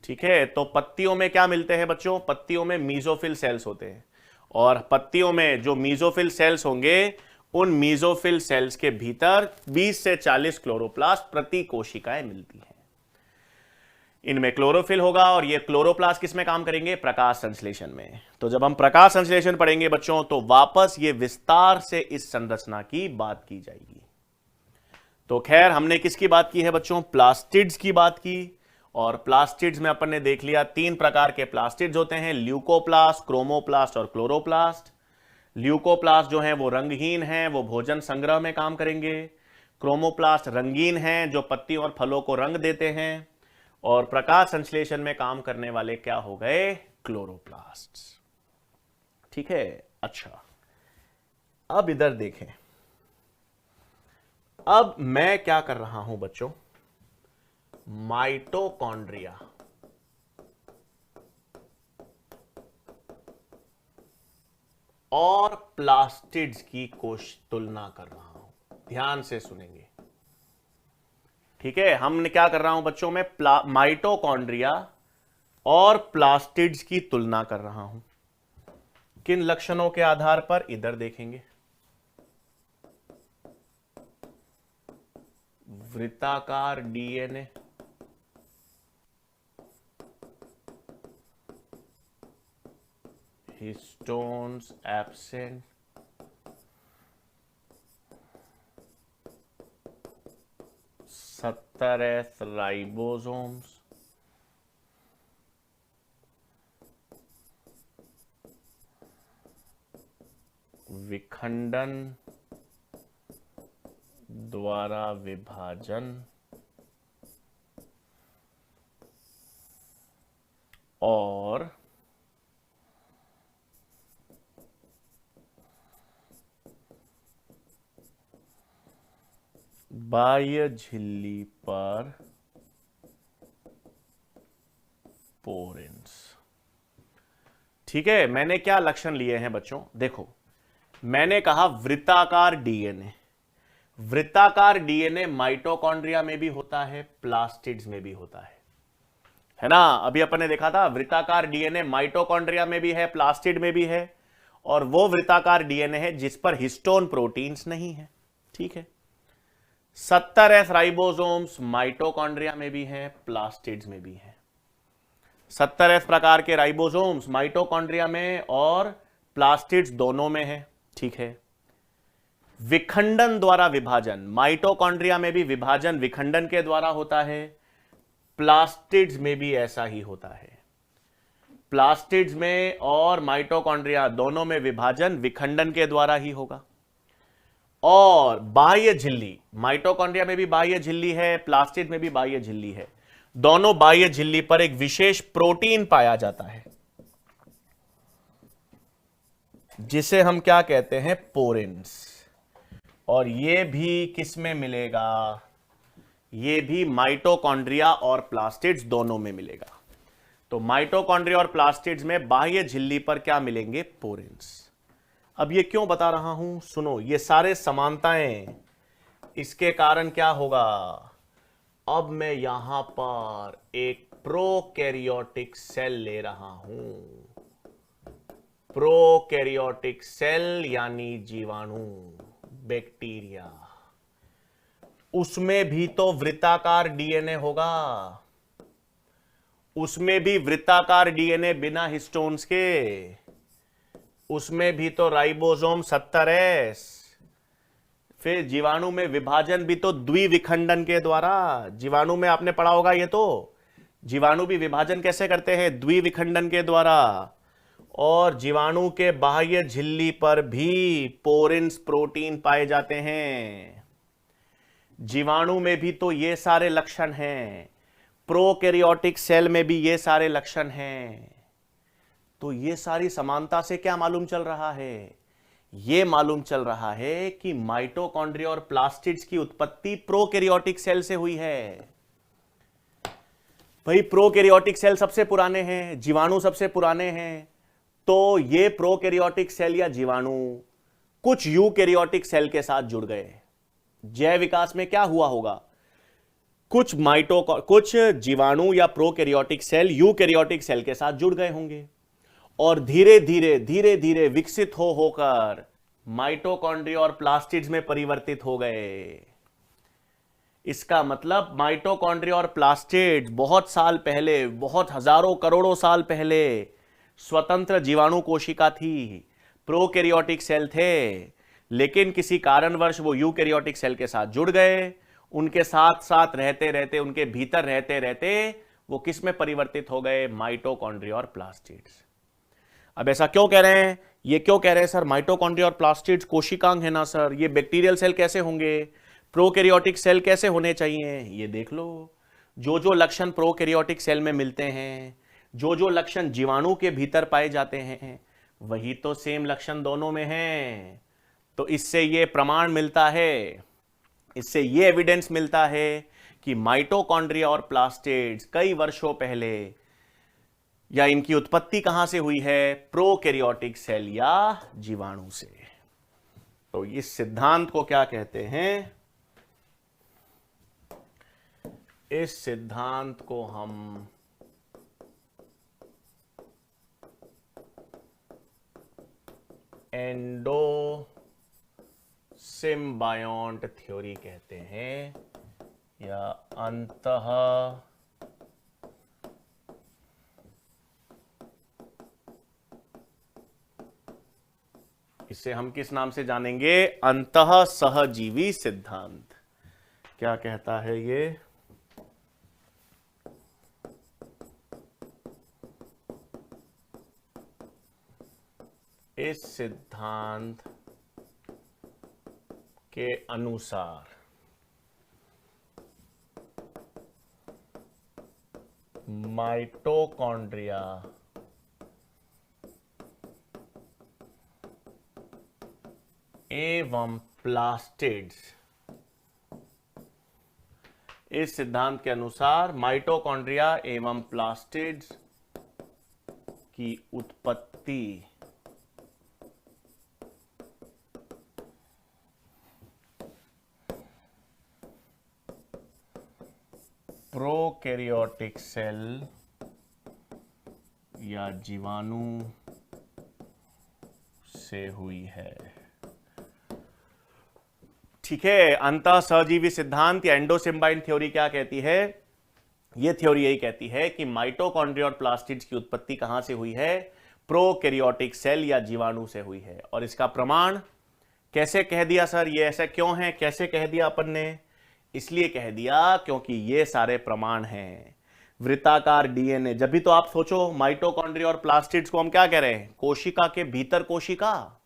ठीक है, तो पत्तियों में क्या मिलते हैं बच्चों? पत्तियों में मीजोफिल सेल्स होते हैं, और पत्तियों में जो मीजोफिल सेल्स होंगे उन मीजोफिल सेल्स के भीतर 20 से 40 क्लोरोप्लास्ट प्रति कोशिकाएं मिलती हैं। इनमें क्लोरोफिल होगा, और ये क्लोरोप्लास्ट किस में काम करेंगे? प्रकाश संश्लेषण में। तो जब हम प्रकाश संश्लेषण पढ़ेंगे बच्चों तो वापस ये विस्तार से इस संरचना की बात की जाएगी। तो खैर हमने किसकी बात की है बच्चों? प्लास्टिड्स की बात की। और प्लास्टिड्स में अपन ने देख लिया 3 प्रकार के प्लास्टिड्स होते हैं, ल्यूकोप्लास्ट, क्रोमोप्लास्ट और क्लोरोप्लास्ट। ल्यूकोप्लास्ट जो हैं वो रंगहीन हैं, वो भोजन संग्रह में काम करेंगे। क्रोमोप्लास्ट रंगीन हैं, जो पत्तियों और फलों को रंग देते हैं। और प्रकाश संश्लेषण में काम करने वाले क्या हो गए? क्लोरोप्लास्ट। ठीक है, अच्छा अब इधर देखें। अब मैं क्या कर रहा हूं बच्चों? माइटोकॉन्ड्रिया और प्लास्टिड्स की तुलना कर रहा हूं। ध्यान से सुनेंगे, ठीक है? हमने क्या कर रहा हूं बच्चों में? माइटोकॉन्ड्रिया और प्लास्टिड्स की तुलना कर रहा हूं। किन लक्षणों के आधार पर? इधर देखेंगे। वृत्ताकार डीएनए, हिस्टोन्स एब्सेंट, सत्तर राइबोसोम्स, विखंडन द्वारा विभाजन, और बाह्य झिल्ली पर पोरेंस। ठीक है, मैंने क्या लक्षण लिए हैं बच्चों? देखो, मैंने कहा वृत्ताकार डीएनए। वृत्ताकार डीएनए माइटोकॉन्ड्रिया में भी होता है, प्लास्टिड्स में भी होता है ना? अभी अपन ने देखा था वृत्ताकार डीएनए माइटोकॉन्ड्रिया में भी है, प्लास्टिड में भी है, और वो वृत्ताकार डीएनए है जिस पर हिस्टोन प्रोटीन्स नहीं है। ठीक है, 70s राइबोसोम्स माइटोकॉन्ड्रिया में भी हैं, प्लास्टिड्स में भी हैं। 70s प्रकार के राइबोसोम्स माइटोकॉन्ड्रिया में और प्लास्टिड्स दोनों में है। ठीक है। विखंडन द्वारा विभाजन, माइटोकॉन्ड्रिया में भी विभाजन विखंडन के द्वारा होता है, प्लास्टिड्स में भी ऐसा ही होता है। प्लास्टिड्स में और माइटोकॉन्ड्रिया दोनों में विभाजन विखंडन के द्वारा ही होगा। और बाह्य झिल्ली, माइटोकॉन्ड्रिया में भी बाह्य झिल्ली है, प्लास्टिड में भी बाह्य झिल्ली है। दोनों बाह्य झिल्ली पर एक विशेष प्रोटीन पाया जाता है जिसे हम क्या कहते हैं, पोरिन्स। और ये भी किस में मिलेगा, ये भी माइटोकॉन्ड्रिया और प्लास्टिड्स दोनों में मिलेगा। तो माइटोकॉन्ड्रिया और प्लास्टिड्स में बाह्य झिल्ली पर क्या मिलेंगे, पोरिन्स। अब ये क्यों बता रहा हूं, सुनो, ये सारे समानताएं, इसके कारण क्या होगा, अब मैं यहां पर एक प्रोकैरियोटिक सेल ले रहा हूं। प्रोकैरियोटिक सेल यानी जीवाणु, बैक्टीरिया, उसमें भी तो वृत्ताकार डीएनए होगा, उसमें भी वृत्ताकार डीएनए बिना हिस्टोन्स के, उसमें भी तो राइबोसोम 70S। फिर जीवाणु में विभाजन भी तो द्विविखंडन के द्वारा, जीवाणु में आपने पढ़ा होगा ये तो, जीवाणु भी विभाजन कैसे करते हैं, द्विविखंडन के द्वारा। और जीवाणु के बाह्य झिल्ली पर भी पोरिन्स प्रोटीन पाए जाते हैं। जीवाणु में भी तो ये सारे लक्षण हैं, प्रोकैरियोटिक सेल में भी ये सारे लक्षण हैं। तो ये सारी समानता से क्या मालूम चल रहा है, ये मालूम चल रहा है कि माइटोकॉन्ड्रिया और प्लास्टिड्स की उत्पत्ति प्रोकैरियोटिक सेल से हुई है। भाई प्रोकैरियोटिक सेल सबसे पुराने हैं, जीवाणु सबसे पुराने हैं, तो ये प्रोकैरियोटिक सेल या जीवाणु कुछ यूकैरियोटिक सेल के साथ जुड़ गए। जैव विकास में क्या हुआ होगा, कुछ जीवाणु या प्रोकैरियोटिक सेल यूकैरियोटिक सेल के साथ जुड़ गए होंगे और धीरे धीरे विकसित होकर माइटोकॉन्ड्रिया और प्लास्टिड्स में परिवर्तित हो गए। इसका मतलब माइटोकॉन्ड्रिया और प्लास्टिड्स बहुत साल पहले, बहुत हजारों करोड़ों साल पहले स्वतंत्र जीवाणु कोशिका थी, प्रोकैरियोटिक सेल थे, लेकिन किसी कारणवश वो यूकैरियोटिक सेल के साथ जुड़ गए। उनके साथ साथ रहते रहते, उनके भीतर रहते रहते वो किस में परिवर्तित हो गए, माइटोकॉन्ड्रिया और प्लास्टिड्स। अब ऐसा क्यों कह रहे हैं, ये क्यों कह रहे हैं सर माइटोकॉन्ड्रिया और प्लास्टिड्स कोशिकांग है ना सर, ये बैक्टीरियल सेल कैसे होंगे, प्रोकैरियोटिक सेल कैसे होने चाहिए। ये देख लो, जो लक्षण प्रोकैरियोटिक सेल में मिलते हैं, जो लक्षण जीवाणु के भीतर पाए जाते हैं, वही तो सेम लक्षण दोनों में हैं। तो इससे ये प्रमाण मिलता है, इससे ये एविडेंस मिलता है कि माइटोकॉन्ड्रिया और प्लास्टिड्स कई वर्षों पहले, या इनकी उत्पत्ति कहां से हुई है, प्रोकैरियोटिक सेल या जीवाणु से। तो इस सिद्धांत को क्या कहते हैं, इस सिद्धांत को हम एंडो सिम्बायोंट थ्योरी कहते हैं, या अंतः इसे हम किस नाम से जानेंगे, अंतः सहजीवी सिद्धांत। क्या कहता है ये, इस सिद्धांत के अनुसार माइटोकॉन्ड्रिया एवं प्लास्टिड्स, इस सिद्धांत के अनुसार माइटोकॉन्ड्रिया एवं प्लास्टिड्स की उत्पत्ति प्रोकैरियोटिक सेल या जीवाणु से हुई है। ठीक है, अंतः सहजीवी सिद्धांत या एंडोसिम्बाइन थ्योरी क्या कहती है? यह थ्योरी यही कहती है कि माइटोकॉन्ड्रिया और प्लास्टिड्स की उत्पत्ति कहां से हुई है? प्रोकैरियोटिक सेल या जीवाणु से हुई है। और इसका प्रमाण कैसे कह दिया सर? ये ऐसा क्यों है? कैसे कह दिया अपन ने? इसलिए कह दिया क्योंकि ये सारे प्रमाण हैं। वृत्ताकार डीएनए, जब भी तो आप सोचो माइटोकॉन्ड्रिया और प्लास्टिड्स को हम क्या कह रहे हैं? कोशिका के भीतर कोशिका।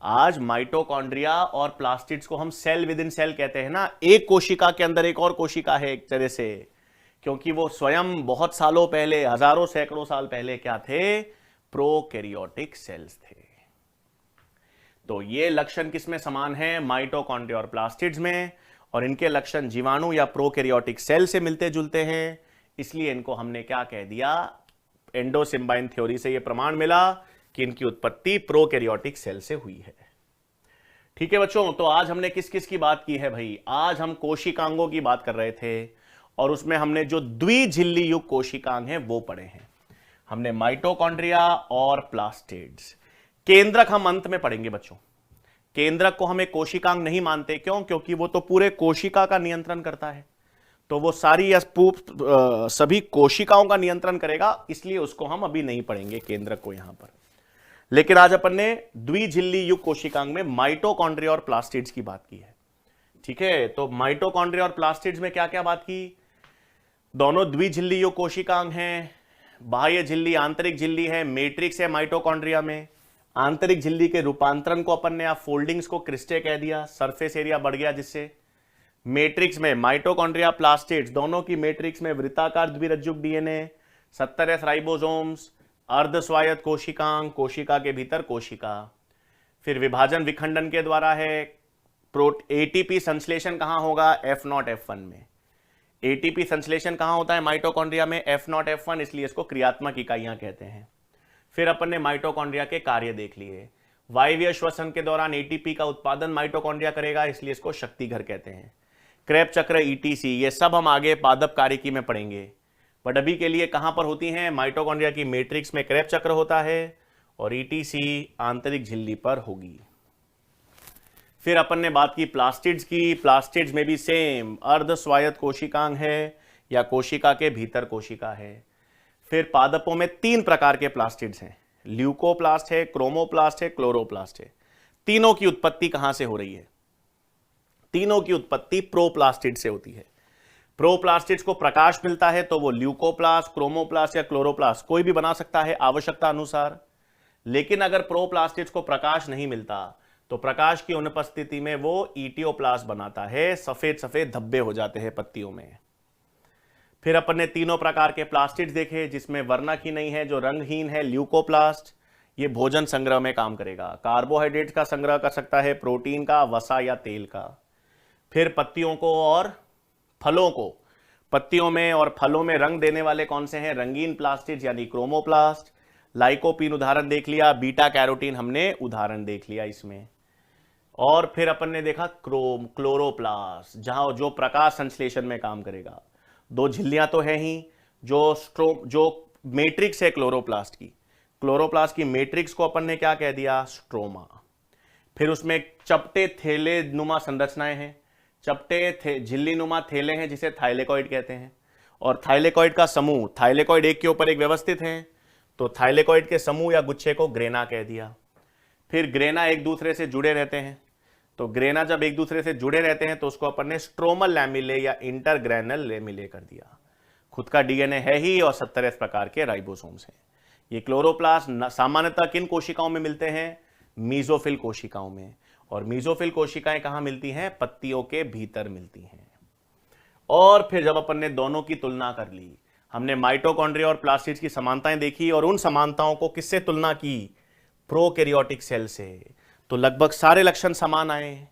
आज माइटोकॉन्ड्रिया और प्लास्टिड्स को हम सेल विद इन सेल कहते हैं ना, एक कोशिका के अंदर एक और कोशिका है एक तरह से, क्योंकि वो स्वयं बहुत सालों पहले, हजारों सैकड़ों साल पहले क्या थे? प्रोकैरियोटिक सेल्स थे। तो ये लक्षण किसमें समान है? माइटोकॉन्ड्रिया और प्लास्टिड्स में, और इनके लक्षण जीवाणु या प्रोकैरियोटिक सेल से मिलते जुलते हैं। इसलिए इनको हमने क्या कह दिया? एंडोसिम्बाइन थ्योरी से ये प्रमाण मिला कि इनकी उत्पत्ति प्रोकैरियोटिक सेल से हुई है। ठीक है बच्चों, तो आज हमने किस किस की बात की है भाई? आज हम कोशिकांगों की बात कर रहे थे, और उसमें हमने जो द्विझिल्ली युक्त कोशिकांग हैं वो पढ़े हैं। हमने माइटोकॉन्ड्रिया और प्लास्टिड्स। केंद्रक हम अंत में पढ़ेंगे बच्चों। केंद्रक को हम एक कोशिकांग नहीं मानते, क्यों? क्योंकि वो तो पूरे कोशिका का नियंत्रण करता है, तो वो सारी सभी कोशिकाओं का नियंत्रण करेगा, इसलिए उसको हम अभी नहीं पढ़ेंगे केंद्रक को यहां पर। लेकिन आज अपन ने द्विझिल्ली युक्त कोशिकांग में माइटोकॉन्ड्रिया और प्लास्टिड्स की बात की है। ठीक है, तो माइटोकॉन्ड्रिया और प्लास्टिड्स में क्या क्या बात की? दोनों द्विझिल्ली युक्त कोशिकांग हैं। बाह्य झिल्ली, आंतरिक झिल्ली है, मैट्रिक्स है माइटोकॉन्ड्रिया में। आंतरिक झिल्ली के रूपांतरण को अपन ने आप फोल्डिंग्स को क्रिस्टे कह दिया, सरफेस एरिया बढ़ गया जिससे। मैट्रिक्स में माइटोकॉन्ड्रिया प्लास्टिड्स दोनों की मैट्रिक्स में वृत्ताकार द्विरज्जुक डीएनए, 70S राइबोसोम्स, अर्धस्वायत्त कोशिकांग, कोशिका के भीतर कोशिका। फिर विभाजन विखंडन के द्वारा है। एटीपी संश्लेषण कहां होगा? F0 F1 में। एटीपी संश्लेषण कहां होता है माइटोकॉन्ड्रिया में? F0 F1, इसलिए इसको क्रियात्मक इकाइयां कहते हैं। फिर अपन ने माइटोकॉन्ड्रिया के कार्य देख लिए। वायवीय श्वसन के दौरान एटीपी का उत्पादन माइटोकॉन्ड्रिया करेगा, इसलिए इसको शक्ति घर कहते हैं। क्रेब चक्र, ईटीसी, ये सब हम आगे पादप कार्यकी में पढ़ेंगे, बट अभी के लिए कहां पर होती हैं? माइटोकॉन्ड्रिया की मैट्रिक्स में क्रेब चक्र होता है, और ईटीसी आंतरिक झिल्ली पर होगी। फिर अपन ने बात की प्लास्टिड्स की। प्लास्टिड्स में भी सेम अर्धस्वायत्त कोशिकांग है या कोशिका के भीतर कोशिका है। फिर पादपों में 3 प्रकार के प्लास्टिड्स हैं, ल्यूकोप्लास्ट है, क्रोमोप्लास्ट है, क्लोरोप्लास्ट है। तीनों की उत्पत्ति कहां से हो रही है? तीनों की उत्पत्ति प्रोप्लास्टिड से होती है। प्रोप्लास्टिड्स को प्रकाश मिलता है तो वो ल्यूकोप्लास्ट, क्रोमोप्लास्ट या क्लोरोप्लास्ट कोई भी बना सकता है आवश्यकता अनुसार। लेकिन अगर प्रोप्लास्टिड्स को प्रकाश नहीं मिलता तो प्रकाश की अनुपस्थिति में वो ईटियोप्लास्ट बनाता है, सफेद सफेद धब्बे हो जाते हैं पत्तियों में। फिर अपन ने तीनों प्रकार के प्लास्टिड्स देखे, जिसमें वर्णक ही नहीं है, जो रंगहीन है, ल्यूकोप्लास्ट। ये भोजन संग्रह में काम करेगा, कार्बोहाइड्रेट्स का संग्रह कर सकता है, प्रोटीन का, वसा या तेल का। फिर पत्तियों को और फलों को, पत्तियों में और फलों में रंग देने वाले कौन से हैं? रंगीन प्लास्टिड्स यानी क्रोमोप्लास्ट। लाइकोपीन उदाहरण देख लिया, बीटा कैरोटीन हमने उदाहरण देख लिया इसमें। और फिर अपन ने देखा क्लोरोप्लास्ट, जहां जो प्रकाश संश्लेषण में काम करेगा। 2 झिल्लियां तो है ही, जो मैट्रिक्स है क्लोरोप्लास्ट की मैट्रिक्स को अपन ने क्या कह दिया? स्ट्रोमा। फिर उसमें चपटे थैले नुमा संरचनाएं हैं, चपटे झिल्ली नुमा थैले हैं जिसे थाइलेकॉइड कहते हैं। और थाइलेकॉइड का समूह, थाइलेकॉइड एक के ऊपर एक व्यवस्थित हैं, तो थाइलेकॉइड के समूह या गुच्छे को ग्रेना कह दिया। फिर ग्रेना एक दूसरे से जुड़े रहते हैं, तो ग्रेना जब एक दूसरे से जुड़े रहते हैं तो उसको अपन ने स्ट्रोमल लैमिले या इंटरग्रेनल लैमिले कर दिया। खुद का डीएनए है ही और 70 प्रकार के राइबोसोम्स हैं। ये क्लोरोप्लास्ट सामान्यतः किन कोशिकाओं में मिलते हैं? मीजोफिल कोशिकाओं में। और मीजोफिल कोशिकाएं कहां मिलती हैं? पत्तियों के भीतर मिलती हैं। और फिर जब अपन ने दोनों की तुलना कर ली, हमने माइटोकॉन्ड्रिया और प्लास्टिड्स की समानताएं देखी, और उन समानताओं को किससे तुलना की? प्रोकैरियोटिक सेल से। तो लगभग सारे लक्षण समान आए।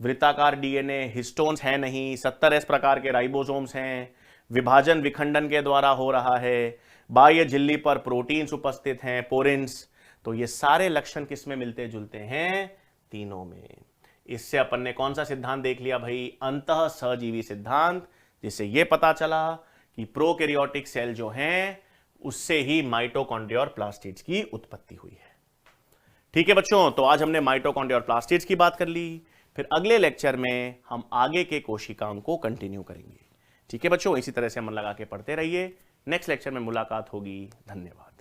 वृत्ताकार डीएनए, हिस्टोन्स है नहीं, 70S प्रकार के राइबोसोम्स हैं, विभाजन विखंडन के द्वारा हो रहा है, बाह्य झिल्ली पर प्रोटीन्स उपस्थित हैं, पोरिन्स। तो ये सारे लक्षण किसमें मिलते जुलते हैं? तीनों में। इससे अपन ने कौन सा सिद्धांत देख लिया भाई? अंतः सहजीवी सिद्धांत, जिससे यह पता चला कि प्रोकैरियोटिक सेल जो हैं उससे ही माइटोकॉन्ड्रिया और प्लास्टिड्स की उत्पत्ति हुई है। ठीक है बच्चों, तो आज हमने माइटोकॉन्ड्रिया और प्लास्टिड्स की बात कर ली। फिर अगले लेक्चर में हम आगे के कोशिकांग को कंटिन्यू करेंगे। ठीक है बच्चों, इसी तरह से मन लगा के पढ़ते रहिए। नेक्स्ट लेक्चर में मुलाकात होगी। धन्यवाद।